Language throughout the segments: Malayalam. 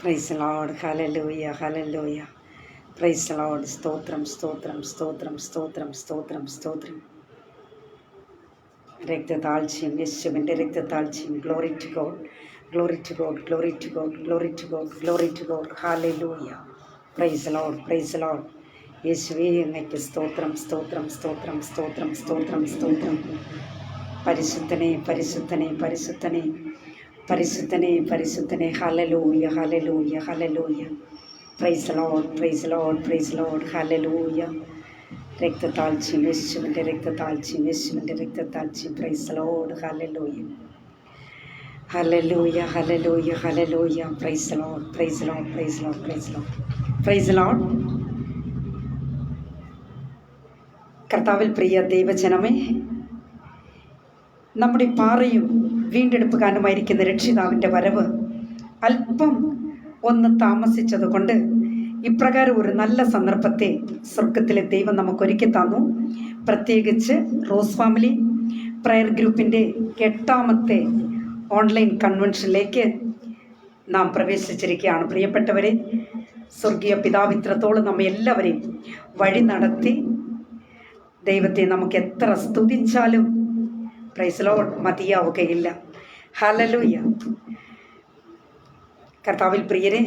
Price Lord. ഹല്ലേലൂയ, ഹല്ലേലൂയ. Praise Lord. സ്തോത്രം, സ്തോത്രം, സ്തോത്രം, സ്തോത്രം, സ്തോത്രം, സ്തോത്രം. രക്തതാഴ്ചയും യേശുവിൻ്റെ രക്തതാഴ്ചയും. Glory to God, glory to God, glory to God, glory to God, glory to God. ഹല്ലേലൂയ. Praise Lord, praise Lord. യേശുവേ അങ്ങയ്ക്ക് സ്തോത്രം, സ്തോത്രം, സ്തോത്രം, സ്തോത്രം, സ്തോത്രം, സ്തോത്രം. പരിശുദ്ധനെ, പരിശുദ്ധനെ, പരിശുദ്ധനെ, പരിശുദ്ധനെ, പരിശുദ്ധനെ. ഹല്ലേലൂയ, ഹല്ലേലൂയ, ഹല്ലേലൂയ. Praise Lord, praise Lord, praise Lord. ഹല്ലേലൂയ. രക്തതാഴ്ചയും യേശുവിൻ്റെ രക്തതാഴ്ചയും, യേശുവിൻ്റെ രക്തതാഴ്ചയും. Praise Lord. ഹല്ലേലൂയ, ഹല്ലേലൂയ, ഹല്ലേലൂയ, ഹല്ലേലൂയ. Praise Lord, praise Lord, praise Lord, praise Lord, praise Lord. കർത്താവിൽ പ്രിയ ദൈവജനമേ, നമ്മുടെ പാറയും വീണ്ടെടുപ്പുകാരനുമായിരിക്കുന്ന രക്ഷിതാവിൻ്റെ വരവ് അല്പം ഒന്ന് താമസിച്ചതുകൊണ്ട് ഇപ്രകാരം ഒരു നല്ല സന്ദർഭത്തെ സ്വർഗത്തിലെ ദൈവം നമുക്കൊരുക്കി തന്നു. പ്രത്യേകിച്ച് റോസ് ഫാമിലി പ്രയർ ഗ്രൂപ്പിൻ്റെ 8ാമത്തെ ഓൺലൈൻ കൺവെൻഷനിലേക്ക് നാം പ്രവേശിച്ചിരിക്കുകയാണ്. പ്രിയപ്പെട്ടവരെ, സ്വർഗീയ പിതാവ് ഇത്രത്തോളം നമ്മെ എല്ലാവരെയും വഴി നടത്തി ദൈവത്തെ നമുക്ക് എത്ര സ്തുതിച്ചാലും പ്രൈസ് ലോർഡ് മതിയാവുകയില്ല. ഹല്ലേലൂയ. കർത്താവിൽ പ്രിയരെ,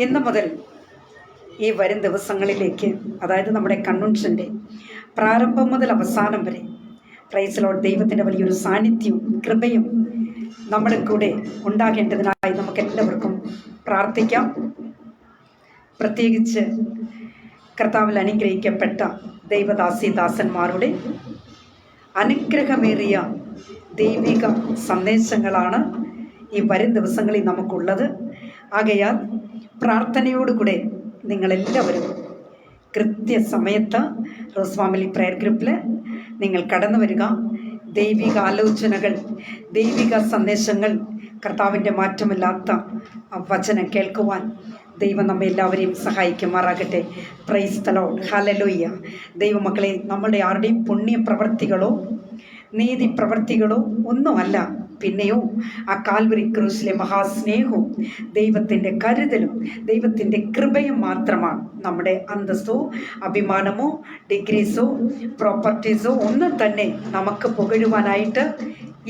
ഇന്ന് മുതൽ ഈ വരും ദിവസങ്ങളിലേക്ക്, അതായത് നമ്മുടെ കൺവെൻഷൻ്റെ പ്രാരംഭം മുതൽ അവസാനം വരെ പ്രൈസ് ലോർഡ് ദൈവത്തിൻ്റെ വലിയൊരു സാന്നിധ്യവും കൃപയും നമ്മുടെ കൂടെ ഉണ്ടാകേണ്ടതിനായി നമുക്കെല്ലാവർക്കും പ്രാർത്ഥിക്കാം. പ്രത്യേകിച്ച് കർത്താവിൽ അനുഗ്രഹിക്കപ്പെട്ട ദൈവദാസന്മാരുടെ അനുഗ്രഹമേറിയ ദൈവിക സന്ദേശങ്ങളാണ് ഈ വരും ദിവസങ്ങളിൽ നമുക്കുള്ളത്. ആകയാൽ പ്രാർത്ഥനയോടുകൂടെ നിങ്ങളെല്ലാവരും കൃത്യസമയത്ത് റോസ് ഫാമിലി പ്രയർ ഗ്രൂപ്പിൽ നിങ്ങൾ കടന്നു വരിക. ദൈവിക ആലോചനകൾ, ദൈവിക സന്ദേശങ്ങൾ, കർത്താവിൻ്റെ മാറ്റമില്ലാത്ത വചനം കേൾക്കുവാൻ ദൈവം നമ്മെ എല്ലാവരെയും സഹായിക്കുമാറാകട്ടെ. Praise the Lord. ഹല്ലേലൂയ. ദൈവമക്കളെ, നമ്മളുടെ ആരുടെയും പുണ്യപ്രവർത്തികളോ നീതി പ്രവർത്തികളോ ഒന്നുമല്ല, പിന്നെയോ ആ കാൽവരി ക്രൂശിലെ മഹാസ്നേഹവും ദൈവത്തിൻ്റെ കരുതലും ദൈവത്തിൻ്റെ കൃപയും മാത്രമാണ്. നമ്മുടെ അന്തസ്സോ അഭിമാനമോ ഡിഗ്രീസോ പ്രോപ്പർട്ടീസോ ഒന്നും തന്നെ നമുക്ക് പുകഴുവാനായിട്ട്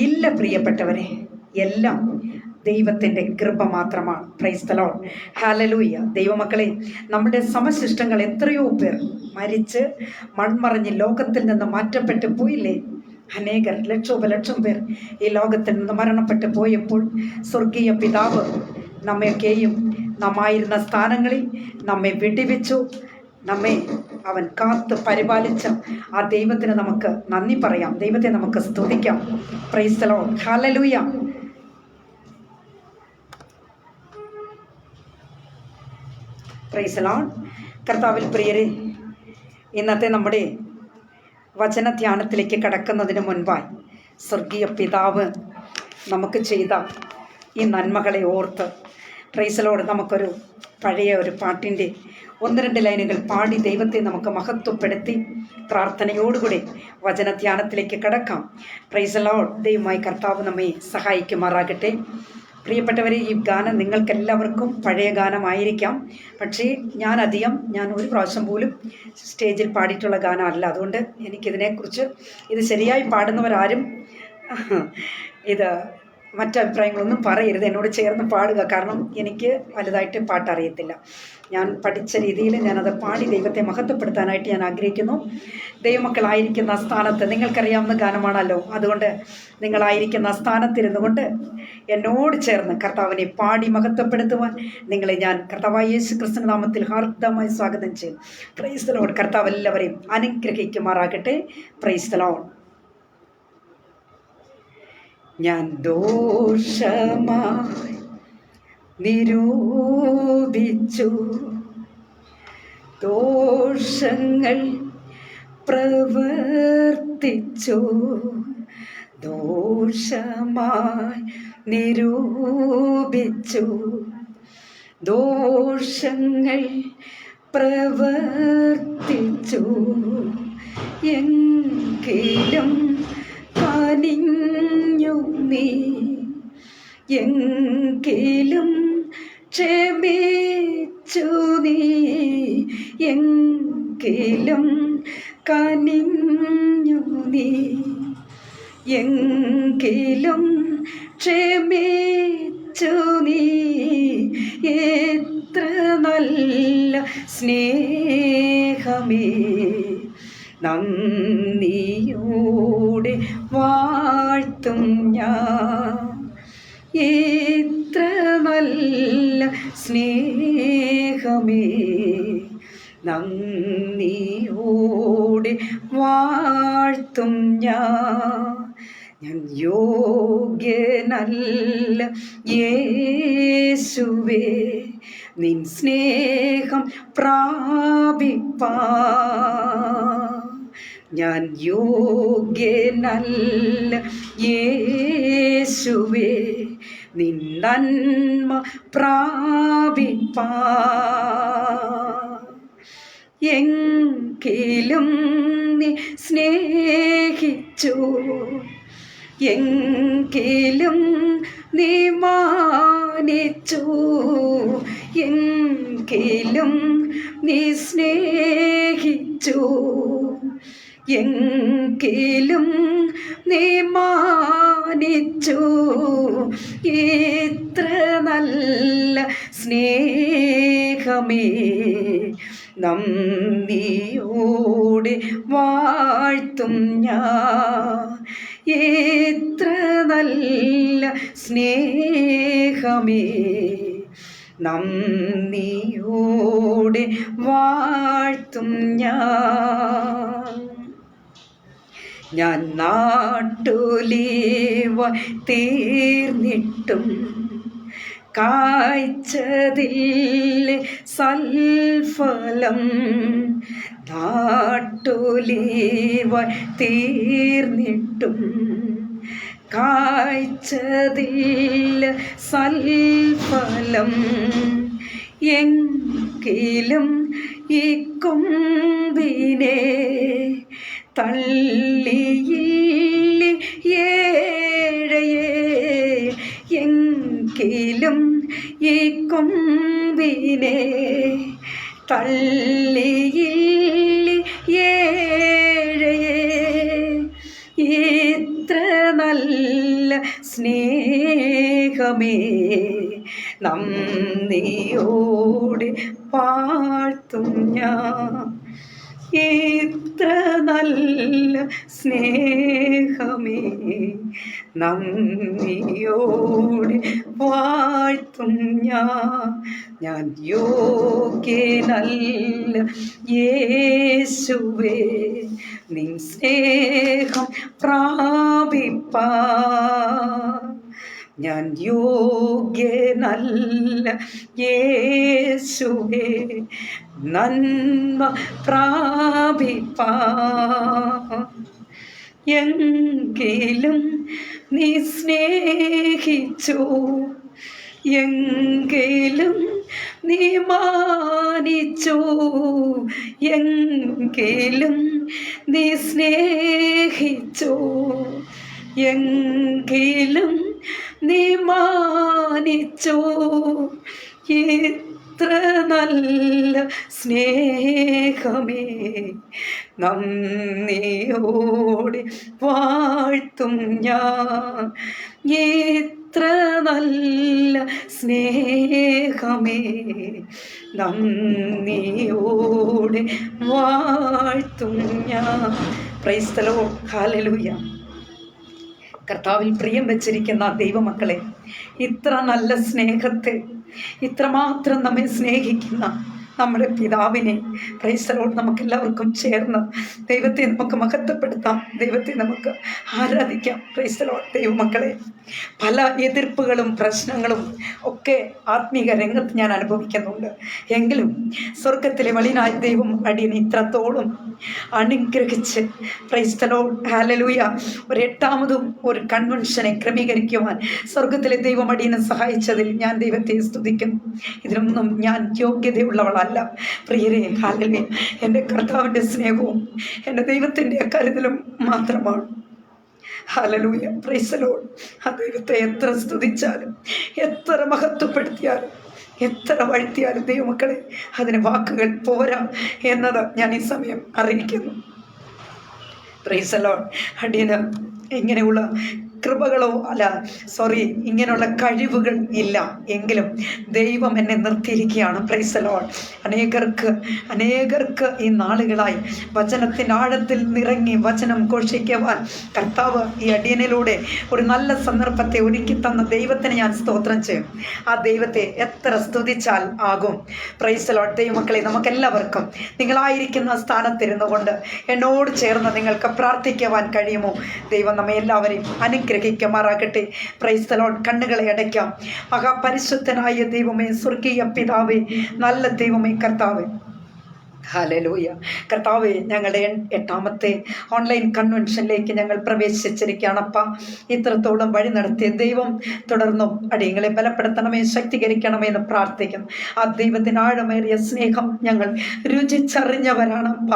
ഇല്ല പ്രിയപ്പെട്ടവരെ. എല്ലാം ദൈവത്തിൻ്റെ കൃപ മാത്രമാണ്. Price the Lord. ഹല്ലേലൂയ. ദൈവമക്കളെ, നമ്മുടെ സമശിഷ്ടങ്ങൾ എത്രയോ പേർ മരിച്ച് മൺമറഞ്ഞ് ലോകത്തിൽ നിന്ന് മാറ്റപ്പെട്ടു പോയില്ലേ? അനേകർ, ലക്ഷോപലക്ഷം പേർ ഈ ലോകത്തിൽ നിന്ന് മരണപ്പെട്ടു പോയപ്പോൾ സ്വർഗീയ പിതാവ് നമ്മയൊക്കെയും നമ്മായിരുന്ന സ്ഥാനങ്ങളിൽ നമ്മെ വിടിവിച്ചു. നമ്മെ അവൻ കാത്ത് പരിപാലിച്ച ആ ദൈവത്തിന് നമുക്ക് നന്ദി പറയാം. ദൈവത്തെ നമുക്ക് സ്തുതിക്കാം. Price the Lord. Hallelujah. Praise the Lord. കർത്താവിൽ പ്രിയരെ, ഇന്നത്തെ നമ്മുടെ വചനധ്യാനത്തിലേക്ക് കടക്കുന്നതിന് മുൻപായി സ്വർഗീയ പിതാവ് നമുക്ക് ചെയ്ത ഈ നന്മകളെ ഓർത്ത് പ്രൈസ് ദി ലോർഡ് നമുക്കൊരു പഴയ ഒരു പാട്ടിൻ്റെ 1-2 ലൈനുകൾ പാടി ദൈവത്തെ നമുക്ക് മഹത്വപ്പെടുത്തി പ്രാർത്ഥനയോടുകൂടി വചനധ്യാനത്തിലേക്ക് കടക്കാം. Price the Lord. ദൈവമായി കർത്താവ് നമ്മെ സഹായിക്കുമാറാകട്ടെ. പ്രിയപ്പെട്ടവരെ, ഈ ഗാനം നിങ്ങൾക്കെല്ലാവർക്കും പഴയ ഗാനമായിരിക്കാം. പക്ഷേ ഞാൻ ഒരു പ്രാവശ്യം പോലും സ്റ്റേജിൽ പാടിയിട്ടുള്ള ഗാനമല്ല. അതുകൊണ്ട് എനിക്കിതിനെക്കുറിച്ച് ഇത് ശരിയായി പാടുന്നവരാരും ഇത് മറ്റഭിപ്രായങ്ങളൊന്നും പറയരുത്. എന്നോട് ചേർന്ന് പാടുക. കാരണം എനിക്ക് വലുതായിട്ട് പാട്ടറിയത്തില്ല. ഞാൻ പഠിച്ച രീതിയിൽ ഞാനത് പാടി ദൈവത്തെ മഹത്വപ്പെടുത്താനായിട്ട് ഞാൻ ആഗ്രഹിക്കുന്നു. ദൈവമക്കളായിരിക്കുന്ന സ്ഥാനത്ത്, നിങ്ങൾക്കറിയാവുന്ന ഗാനമാണല്ലോ, അതുകൊണ്ട് നിങ്ങളായിരിക്കുന്ന സ്ഥാനത്തിരുന്നു കൊണ്ട് എന്നോട് ചേർന്ന് കർത്താവിനെ പാടി മഹത്വപ്പെടുത്തുവാൻ നിങ്ങളെ ഞാൻ കർത്താവായ യേശു ക്രിസ്തു നാമത്തിൽ ഹാർദമായി സ്വാഗതം ചെയ്യും. Price the Lord. കർത്താവ് എല്ലാവരെയും അനുഗ്രഹിക്കുമാറാകട്ടെ. Price the lord. ഞാൻ ദോഷമായി നിരൂപിച്ചു, ദോഷങ്ങൾ പ്രവർത്തിച്ചു, ദോഷമായി നിരൂപിച്ചു, ദോഷങ്ങൾ പ്രവർത്തിച്ചു, എങ്കിലും കനിഞ്ഞു നീ, എങ്കിലും ക്ഷമിച്ചു നീ എങ്കിലും കനിഞ്ഞു നീ എങ്കിലും ക്ഷമിച്ചു നീ എത്ര നല്ല സ്നേഹമേ നന്ദിയോടെ വാഴ്ത്തും ഞാൻ എത്ര നല്ല സ്നേഹമേ നന്ദിയോടെ വാഴ്ത്തും ഞാൻ യോഗ്യനല്ല യേശുവേ നിൻ സ്നേഹം പ്രാപിപ്പാൻ ഞാൻ യോഗ്യനല്ല യേശുവേ നിൻ നന്മ പ്രാപിപ്പാൻ എങ്കിലും നീ സ്നേഹിച്ചു എങ്കിലും നീ മാനിച്ചു എങ്കിലും നീ സ്നേഹിച്ചു എങ്കിലും നീ മാനിച്ചു ഇത്ര നല്ല സ്നേഹമേ നന്ദിയോടെ വാഴ്ത്തും ഞാൻ എത്ര നല്ല സ്നേഹമേ നന്ദിയോടെ വാഴ്ത്തും ഞാൻ നാട്ടുലീവ തീർന്നിട്ടും കായ്ച്ചതിൽ സൽഫലം നാട്ടുലീവ തീർന്നിട്ടും കായ്ച്ചതിൽ സൽഫലം എങ്കിലും ഈ കൊമ്പിനെ തള്ളിയില്ല ഏഴയേ എങ്കിലും ഈ കൊമ്പിനെ തള്ളിയില്ല ഏഴയേ ഇത്ര നല്ല സ്നേഹമേ നന്ദിയോടെ വാഴ്ത്തും ഞാൻ ഇത്ര നല്ല സ്നേഹമേ നന്ദിയോടെ വാഴ്ത്തും ഞാൻ യോഗ്യനല്ല യേശുവേ നിൻ സ്നേഹം പ്രാപിപ്പാൻ ഞാൻ യോഗ്യനല്ല യേശുവേ നന്മ പ്രാപിപ്പാൻ എങ്കിലും നീ സ്നേഹിച്ചു എങ്കിലും നീ മാനിച്ചു എങ്കിലും നീ സ്നേഹിച്ചു എങ്കിലും നീ മാനിച്ചു ഇത്ര നല്ല സ്നേഹമേ നന്ദിയോടെ വാഴ്ത്തും ഞാൻ ഇത്ര നല്ല സ്നേഹമേ നന്ദിയോടെ വാഴ്ത്തും ഞാൻ. Price the Lord. ഹല്ലേലൂയ. കർത്താവിൽ പ്രിയം വെച്ചിരിക്കുന്ന ദൈവമക്കളെ, ഇത്ര നല്ല സ്നേഹത്തെ, ഇത്രമാത്രം നമ്മെ സ്നേഹിക്കുന്ന നമ്മുടെ പിതാവിനെ പ്രൈസ് ദി ലോർഡ് നമുക്കെല്ലാവർക്കും ചേർന്ന് ദൈവത്തെ നമുക്ക് മഹത്വപ്പെടുത്താം, ദൈവത്തെ നമുക്ക് ആരാധിക്കാം. Price the Lord. ദൈവമക്കളെ, പല എതിർപ്പുകളും പ്രശ്നങ്ങളും ഒക്കെ ആത്മീക രംഗത്ത് ഞാൻ അനുഭവിക്കുന്നുണ്ട്. എങ്കിലും സ്വർഗത്തിലെ വലിയനായ ദൈവം അടിയനെ ഇത്രത്തോളം അനുഗ്രഹിച്ച് പ്രൈസ് ദി ലോർഡ് ഹല്ലേലൂയ ഒരു എട്ടാമതും ഒരു കൺവെൻഷനെ ക്രമീകരിക്കുവാൻ സ്വർഗത്തിലെ ദൈവം അടിയനെ സഹായിച്ചതിൽ ഞാൻ ദൈവത്തെ സ്തുതിക്കുന്നു. ഇതിനൊന്നും ഞാൻ യോഗ്യതയുള്ളവളല്ല പ്രിയരെ. ഹല്ലേലൂയ. എൻ്റെ കർത്താവിൻ്റെ സ്നേഹവും എൻ്റെ ദൈവത്തിൻ്റെ കരുതലും മാത്രമാണ്. ഹല്ലേലൂയ. Praise the Lord. ആ ദൈവത്തെ എത്ര സ്തുതിച്ചാലും എത്ര മഹത്വപ്പെടുത്തിയാലും എത്ര വഴുത്തിയാലും ദൈവമക്കളെ അതിന് വാക്കുകൾ പോരാ എന്നത് ഞാൻ ഈ സമയം അറിയിക്കുന്നു. Price the Lord. അടിയന് ഇങ്ങനെയുള്ള കൃപകളോ ഇങ്ങനെയുള്ള കഴിവുകൾ ഇല്ല, എങ്കിലും ദൈവം എന്നെ നിർത്തിയിരിക്കുകയാണ്. Price the Lord. അനേകർക്ക് ഈ നാളുകളായി വചനത്തിൻ്റെ ആഴത്തിൽ നിറങ്ങി വചനം ഘോഷിക്കുവാൻ കർത്താവ് ഈ അടിയനിലൂടെ ഒരു നല്ല സന്ദർഭത്തെ ഒരുക്കി തന്ന ദൈവത്തിന് ഞാൻ സ്തോത്രം ചെയ്യും. ആ ദൈവത്തെ എത്ര സ്തുതിച്ചാൽ ആകും. Price the Lord. ദൈവമക്കളെ, നമുക്കെല്ലാവർക്കും നിങ്ങളായിരിക്കുന്ന സ്ഥാനത്തിരുന്നു കൊണ്ട് എന്നോട് ചേർന്ന് നിങ്ങൾക്ക് പ്രാർത്ഥിക്കുവാൻ കഴിയുമോ? ദൈവം നമ്മെ എല്ലാവരെയും ഗ്രഹിക്കുമാറാകട്ടെ. Price the Lord. കണ്ണുകളെ അടയ്ക്കാം. മഹാപരിശുദ്ധനായ ദൈവമേ, സ്വർഗീയ പിതാവേ, നല്ല ദൈവമേ, കർത്താവേ, ഹല്ലേലൂയ. കർത്താവേ, ഞങ്ങളുടെ 8ാമത്തെ ഓൺലൈൻ കൺവെൻഷനിലേക്ക് ഞങ്ങൾ പ്രവേശിച്ചിരിക്കുകയാണപ്പ. ഇത്രത്തോളം വഴി നടത്തിയ ദൈവം തുടർന്നും അടിയങ്ങളെ ബലപ്പെടുത്തണമേ, ശക്തീകരിക്കണമേ എന്ന് പ്രാർത്ഥിക്കുന്നു. ആ ദൈവത്തിന് ആഴമേറിയ സ്നേഹം ഞങ്ങൾ രുചിച്ചറിഞ്ഞവരാണപ്പ.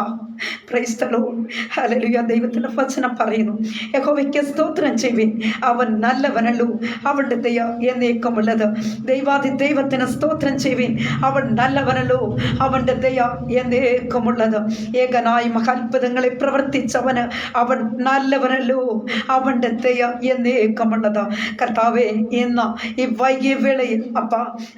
Praise the Lord. ഹല്ലേലൂയ. ദൈവത്തിൻ്റെ വചനം പറയുന്നു, യഹോവയ്ക്ക് സ്തോത്രം ചെയ്യുവിൻ, അവൻ നല്ലവനല്ലോ, അവൻ്റെ ദയ എന്നേക്കുമുള്ളത്. ദൈവത്തിന് സ്തോത്രം ചെയ്യുവിൻ, അവൻ നല്ലവനല്ലോ, അവൻ്റെ ദയ എന്നേക്കുമുള്ളത്. ഏകനായി മഹാത്ഭുതങ്ങളെ പ്രവർത്തിച്ചവന് അവൻ നല്ലവനല്ലോ, അവൻ്റെ ദയ എന്നേക്കുമുള്ളത്. കർത്താവേ, ഇന്ന് ഈ വൈകിയ വേളയിൽ അപ്പ